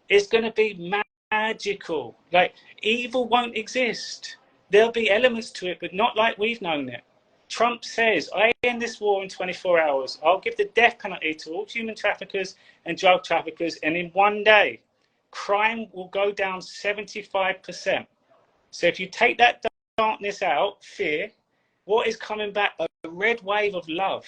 It's going to be magical. Like, evil won't exist. There'll be elements to it, but not like we've known it. Trump says, I end this war in 24 hours. I'll give the death penalty to all human traffickers and drug traffickers. And in one day, crime will go down 75%. So if you take that darkness out, fear, what is coming back? A red wave of love.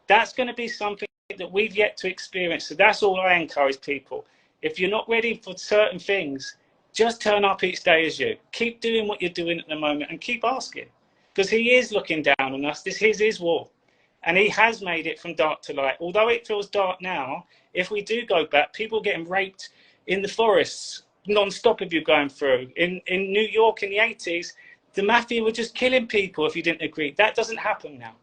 That's going to be something that we've yet to experience. So that's all I encourage people. If you're not ready for certain things, just turn up each day as you. Keep doing what you're doing at the moment and keep asking. Because he is looking down on us. This is his war. And he has made it from dark to light. Although it feels dark now, if we do go back, people getting raped in the forests, non-stop of you going through. In New York in the 80s, the mafia were just killing people if you didn't agree. That doesn't happen now.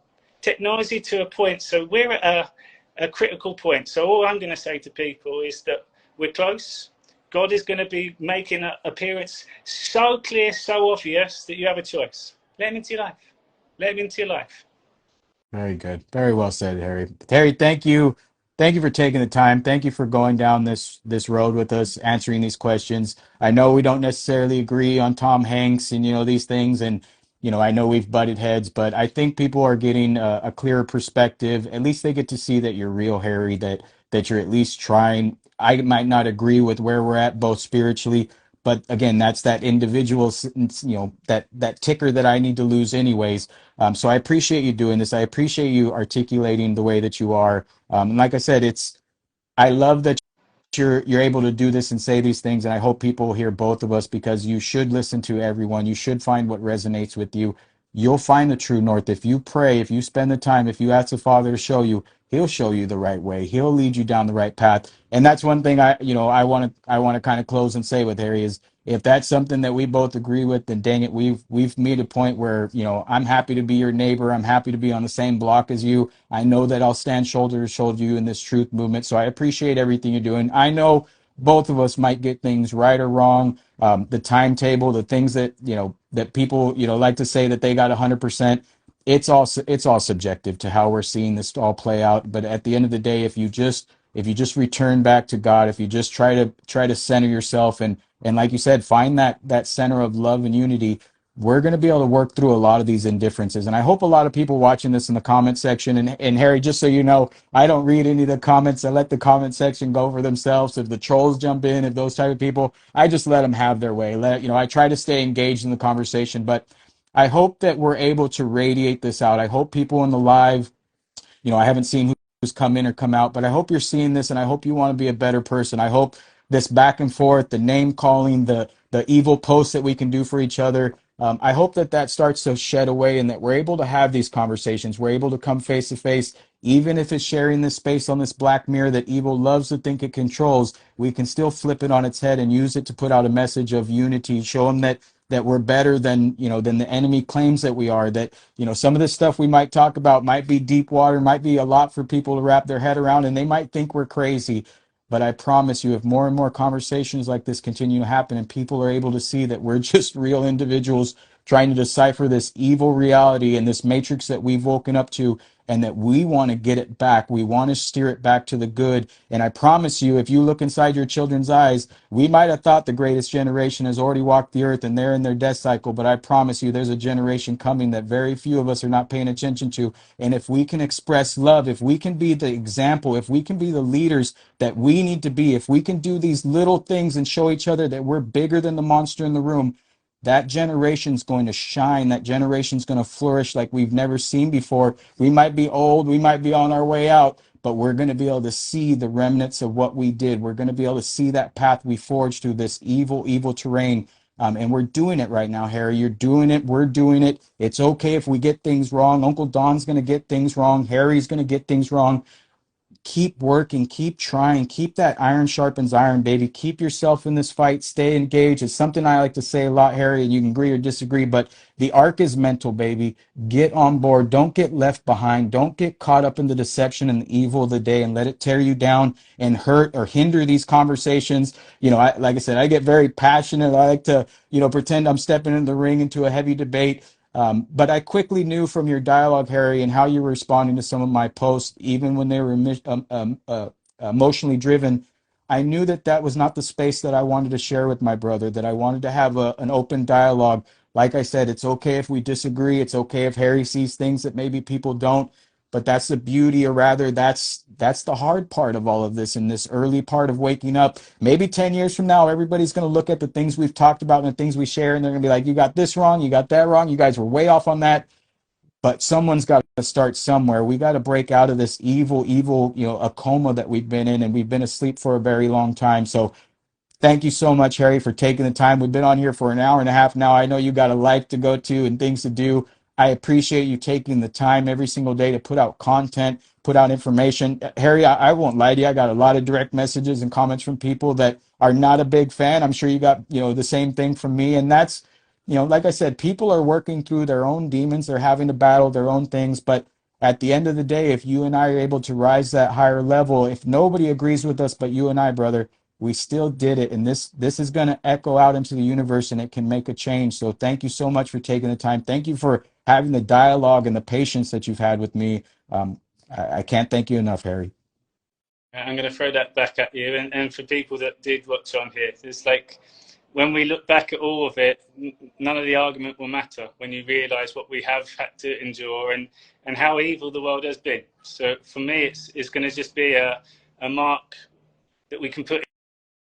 Technology to a point. So we're at a critical point. So all I'm going to say to people is that we're close. God is going to be making an appearance so clear, so obvious that you have a choice. Let him into your life. Let him into your life. Very good. Very well said, Harry. Harry, thank you. Thank you for taking the time. Thank you for going down this road with us, answering these questions. I know we don't necessarily agree on Tom Hanks and these things, and I know we've butted heads, but I think people are getting a clearer perspective. At least they get to see that you're real, Harry. That you're at least trying. I might not agree with where we're at, both spiritually, but again, that's that individual, that ticker that I need to lose anyways. So I appreciate you doing this. I appreciate you articulating the way that you are. And like I said, I love that you're able to do this and say these things, and I hope people hear both of us, because you should listen to everyone. You should find what resonates with you. You'll find the true north if you pray, if you spend the time, if you ask the Father to show you. He'll show you the right way. He'll lead you down the right path. And that's one thing I want to kind of close and say with Harry is, if that's something that we both agree with, then dang it, we've made a point where I'm happy to be your neighbor. I'm happy to be on the same block as you. I know that I'll stand shoulder to shoulder with you in this truth movement. So I appreciate everything you're doing. I know both of us might get things right or wrong. The timetable, the things that that people like to say that they got 100%. It's all subjective to how we're seeing this all play out. But at the end of the day, if you just return back to God, if you just try to center yourself and like you said, find that center of love and unity, we're going to be able to work through a lot of these indifferences. And I hope a lot of people watching this in the comment section, and Harry, just so you know, I don't read any of the comments. I let the comment section go for themselves. If the trolls jump in, if those type of people, I just let them have their way. I try to stay engaged in the conversation, but I hope that we're able to radiate this out. I hope people in the live, I haven't seen who's come in or come out, but I hope you're seeing this, and I hope you want to be a better person. I hope this back and forth, the name calling, the evil posts that we can do for each other, I hope that starts to shed away, and that we're able to have these conversations. We're able to come face to face, even if it's sharing this space on this black mirror that evil loves to think it controls. We can still flip it on its head and use it to put out a message of unity, show them that we're better than the enemy claims that we are, that some of this stuff we might talk about might be deep water, might be a lot for people to wrap their head around, and they might think we're crazy. But I promise you, if more and more conversations like this continue to happen and people are able to see that we're just real individuals trying to decipher this evil reality and this matrix that we've woken up to, and that we want to get it back. We want to steer it back to the good. And I promise you, if you look inside your children's eyes, we might have thought the greatest generation has already walked the earth and they're in their death cycle, but I promise you there's a generation coming that very few of us are not paying attention to. And if we can express love, if we can be the example, if we can be the leaders that we need to be, if we can do these little things and show each other that we're bigger than the monster in the room, that generation's going to shine. That generation's going to flourish like we've never seen before. We might be old, we might be on our way out, but we're going to be able to see the remnants of what we did. We're going to be able to see that path we forged through this evil, evil terrain. And we're doing it right now, Harry. You're doing it. We're doing it. It's okay if we get things wrong. Uncle Don's going to get things wrong. Harry's going to get things wrong. Keep working, keep trying, keep that iron sharpens iron, baby. Keep yourself in this fight, stay engaged. It's something I like to say a lot, Harry, and you can agree or disagree, but the arc is mental, baby. Get on board. Don't get left behind. Don't get caught up in the deception and the evil of the day and let it tear you down and hurt or hinder these conversations. Like I said, I get very passionate. I like to, pretend I'm stepping in the ring into a heavy debate. But I quickly knew from your dialogue, Harry, and how you were responding to some of my posts, even when they were emotionally driven, I knew that that was not the space that I wanted to share with my brother, that I wanted to have an open dialogue. Like I said, it's okay if we disagree. It's okay if Harry sees things that maybe people don't. But that's the beauty, or rather, that's the hard part of all of this, in this early part of waking up. Maybe 10 years from now, everybody's going to look at the things we've talked about and the things we share, and they're going to be like, you got this wrong, you got that wrong, you guys were way off on that. But someone's got to start somewhere. We got to break out of this evil, a coma that we've been in, and we've been asleep for a very long time. So thank you so much, Harry, for taking the time. We've been on here for an hour and a half now. I know you got a life to go to and things to do. I appreciate you taking the time every single day to put out content, put out information. Harry, I won't lie to you. I got a lot of direct messages and comments from people that are not a big fan. I'm sure you got, the same thing from me. And that's, like I said, people are working through their own demons. They're having to battle their own things. But at the end of the day, if you and I are able to rise that higher level, if nobody agrees with us but you and I, brother, we still did it, and this is going to echo out into the universe, and it can make a change. So thank you so much for taking the time. Thank you for having the dialogue and the patience that you've had with me. I can't thank you enough, Harry. I'm going to throw that back at you, and for people that did watch on here, it's like, when we look back at all of it, none of the argument will matter when you realize what we have had to endure and how evil the world has been. So for me, it's going to just be a mark that we can put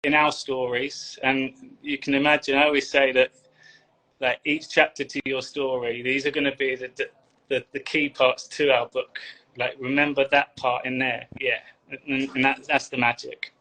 in our stories. And you can imagine, I always say that each chapter to your story, these are going to be the key parts to our book. Like, remember that part in there. Yeah. And that's the magic.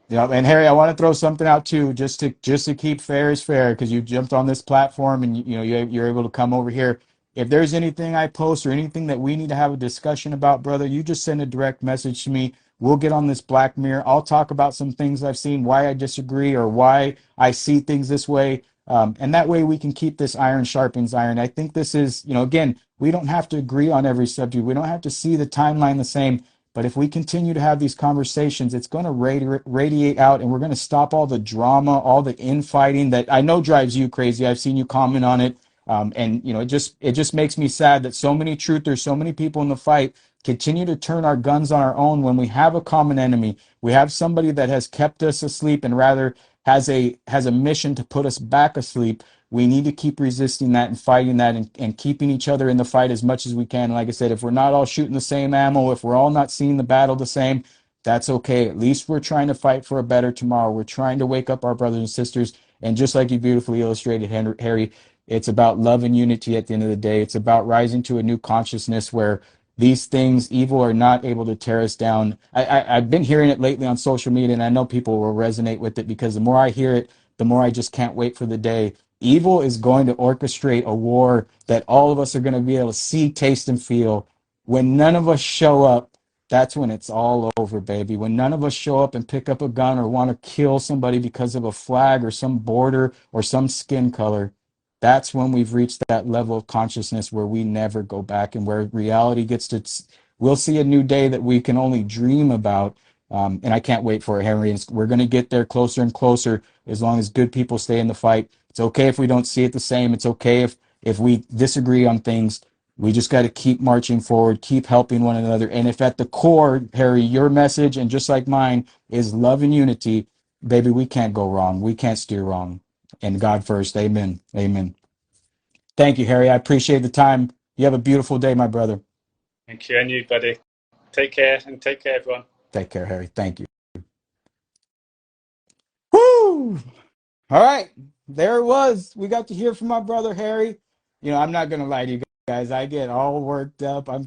Yeah, and Harry, I want to throw something out too, just to keep fair is fair, because you jumped on this platform and you're able to come over here. If there's anything I post or anything that we need to have a discussion about, brother, you just send a direct message to me. We'll get on this Black Mirror. I'll talk about some things I've seen, why I disagree or why I see things this way. And that way we can keep this iron sharpens iron. I think this is, again, we don't have to agree on every subject. We don't have to see the timeline the same. But if we continue to have these conversations, it's going to radiate out, and we're going to stop all the drama, all the infighting that I know drives you crazy. I've seen you comment on it. And it just makes me sad that so many truthers, so many people in the fight continue to turn our guns on our own when we have a common enemy. We have somebody that has kept us asleep and rather has a mission to put us back asleep. We need to keep resisting that and fighting that and keeping each other in the fight as much as we can. Like I said, if we're not all shooting the same ammo, if we're all not seeing the battle the same, that's okay. At least we're trying to fight for a better tomorrow. We're trying to wake up our brothers and sisters. And just like you beautifully illustrated, Harry, it's about love and unity at the end of the day. It's about rising to a new consciousness where these things, evil, are not able to tear us down. I've been hearing it lately on social media, and I know people will resonate with it, because the more I hear it, the more I just can't wait for the day. Evil is going to orchestrate a war that all of us are going to be able to see, taste, and feel. When none of us show up, that's when it's all over, baby. When none of us show up and pick up a gun or want to kill somebody because of a flag or some border or some skin color, that's when we've reached that level of consciousness where we never go back, and where reality gets to, we'll see a new day that we can only dream about. And I can't wait for it, Henry. And we're going to get there closer and closer as long as good people stay in the fight. It's okay if we don't see it the same. It's okay if If we disagree on things, we just got to keep marching forward, keep helping one another. And if at the core, Harry, your message and just like mine is love and unity, baby, we can't go wrong. We can't steer wrong. And God first. Amen. Amen. Thank you, Harry. I appreciate the time. You have a beautiful day, my brother. Thank you, and you, buddy. Take care, and take care, everyone. Take care, Harry. Thank you. Woo! All right, there it was. We got to hear from my brother Harry. You know, I'm not gonna lie to you guys. I get all worked up. I'm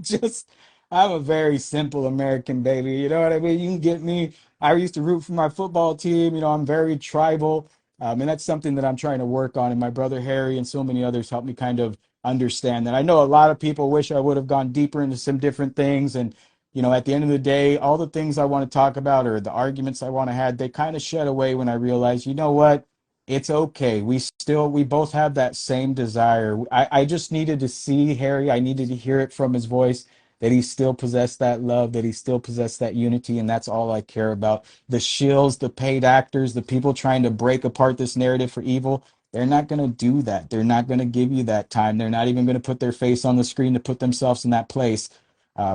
just, I'm a very simple American baby. You know what I mean? You can get me. I used to root for my football team. You know, I'm very tribal, and that's something that I'm trying to work on. And my brother Harry and so many others helped me kind of understand that. I know a lot of people wish I would have gone deeper into some different things, and you know, at the end of the day, all the things I want to talk about or the arguments I want to have, they kind of shed away when I realized, you know what? It's okay. We both have that same desire. I just needed to see Harry. I needed to hear it from his voice that he still possessed that love, that he still possessed that unity. And that's all I care about. The shills, the paid actors, the people trying to break apart this narrative for evil, they're not going to do that. They're not going to give you that time. They're not even going to put their face on the screen to put themselves in that place.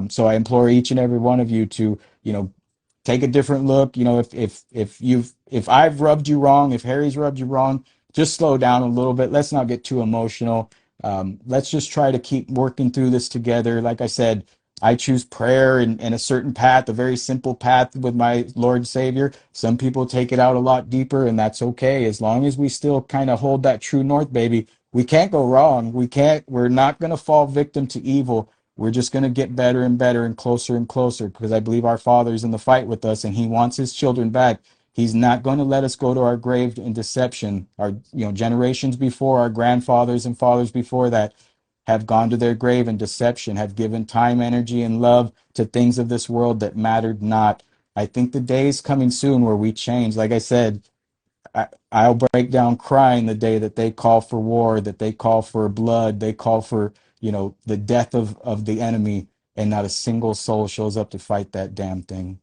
So I implore each and every one of you to, you know, take a different look. You know, if I've rubbed you wrong, if Harry's rubbed you wrong, just slow down a little bit. Let's not get too emotional. Let's just try to keep working through this together. Like I said, I choose prayer and a certain path, a very simple path with my Lord and Savior. Some people take it out a lot deeper, and that's okay. As long as we still kind of hold that true north, baby, we can't go wrong. We're not going to fall victim to evil. We're just going to get better and better and closer because I believe our Father's in the fight with us and he wants his children back. He's not going to let us go to our grave in deception. Our, you know, generations before, our grandfathers and fathers before that have gone to their grave in deception, have given time, energy, and love to things of this world that mattered not. I think the day is coming soon where we change. Like I said, I'll break down crying the day that they call for war, that they call for blood, they call for, you know, the death of the enemy, and not a single soul shows up to fight that damn thing.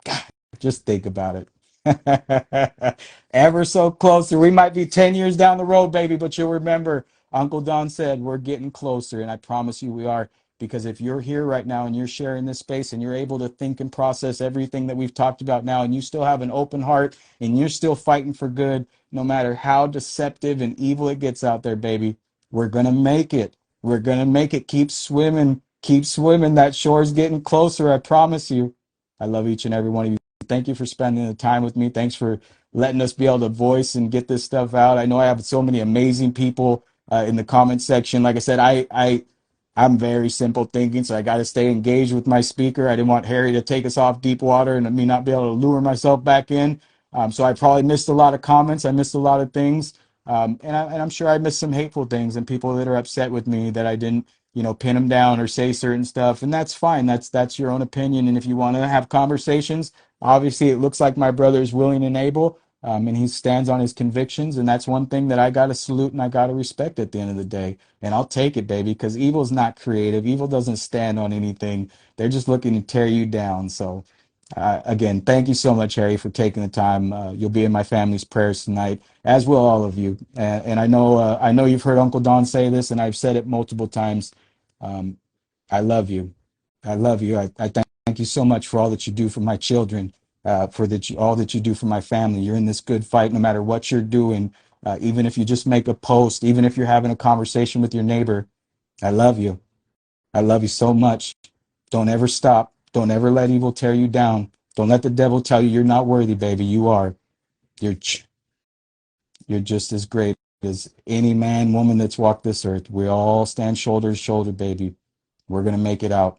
God, just think about it. Ever so closer. We might be 10 years down the road, baby, but you'll remember Uncle Don said we're getting closer, and I promise you we are. Because if you're here right now and you're sharing this space and you're able to think and process everything that we've talked about now, and you still have an open heart and you're still fighting for good, no matter how deceptive and evil it gets out there, baby, we're going to make it. We're going to make it. Keep swimming. Keep swimming. That shore's getting closer. I promise you. I love each and every one of you. Thank you for spending the time with me. Thanks for letting us be able to voice and get this stuff out. I know I have so many amazing people in the comment section. Like I said, I'm very simple thinking, so I got to stay engaged with my speaker. I didn't want Harry to take us off deep water and me not be able to lure myself back in. So I probably missed a lot of comments. I missed a lot of things. And I'm sure I missed some hateful things and people that are upset with me that I didn't, you know, pin them down or say certain stuff. And that's fine. That's your own opinion. And if you want to have conversations, obviously it looks like my brother is willing and able. And he stands on his convictions. And that's one thing that I got to salute and I got to respect at the end of the day. And I'll take it, baby, because evil's not creative. Evil doesn't stand on anything. They're just looking to tear you down. So, again, thank you so much, Harry, for taking the time. You'll be in my family's prayers tonight, as will all of you. And I know you've heard Uncle Don say this, and I've said it multiple times. Um, I love you. I love you. I thank you so much for all that you do for my children, all that you do for my family. You're in this good fight no matter what you're doing. Even if you just make a post, even if you're having a conversation with your neighbor, I love you. I love you so much. Don't ever stop. Don't ever let evil tear you down. Don't let the devil tell you you're not worthy, baby. You are. You're you're just as great as any man, woman that's walked this earth. We all stand shoulder to shoulder, baby. We're gonna make it out.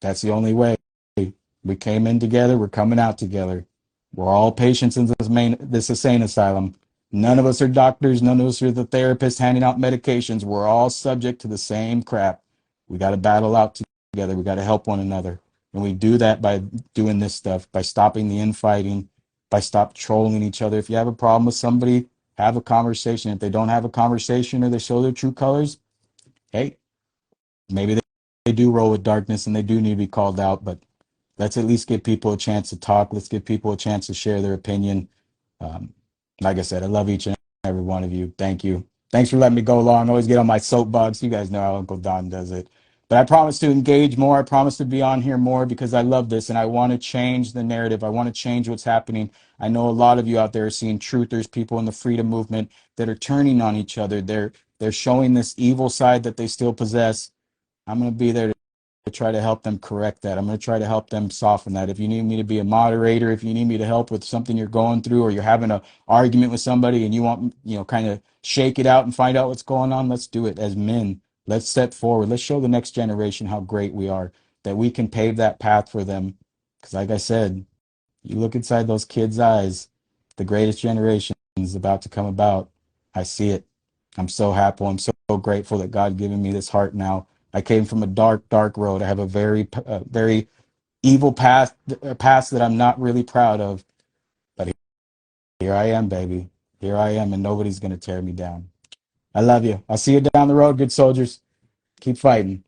That's the only way. We came in together. We're coming out together. We're all patients in this insane asylum. None of us are doctors. None of us are the therapists handing out medications. We're all subject to the same crap. We got to battle out together. We got to help one another. And we do that by doing this stuff, by stopping the infighting, by stop trolling each other. If you have a problem with somebody, have a conversation. If they don't have a conversation or they show their true colors, hey, maybe they do roll with darkness and they do need to be called out, but let's at least give people a chance to talk. Let's give people a chance to share their opinion. Um, like I said, I love each and every one of you. Thank you. Thanks for letting me go long. I always get on my soapbox. You guys know how Uncle Don does it. But I promise to engage more. I promise to be on here more because I love this and I want to change the narrative. I want to change what's happening. I know a lot of you out there are seeing truthers, people in the freedom movement that are turning on each other. They're showing this evil side that they still possess. I'm going to be there to try to help them correct that. I'm going to try to help them soften that. If you need me to be a moderator, if you need me to help with something you're going through, or you're having an argument with somebody and you want, kind of shake it out and find out what's going on, let's do it as men. Let's step forward. Let's show the next generation how great we are, that we can pave that path for them. Because like I said, you look inside those kids' eyes, the greatest generation is about to come about. I see it. I'm so happy. I'm so grateful that God given me this heart now. I came from a dark, dark road. I have a very evil past, a past that I'm not really proud of. But here I am, baby. Here I am, and nobody's going to tear me down. I love you. I'll see you down the road, good soldiers. Keep fighting.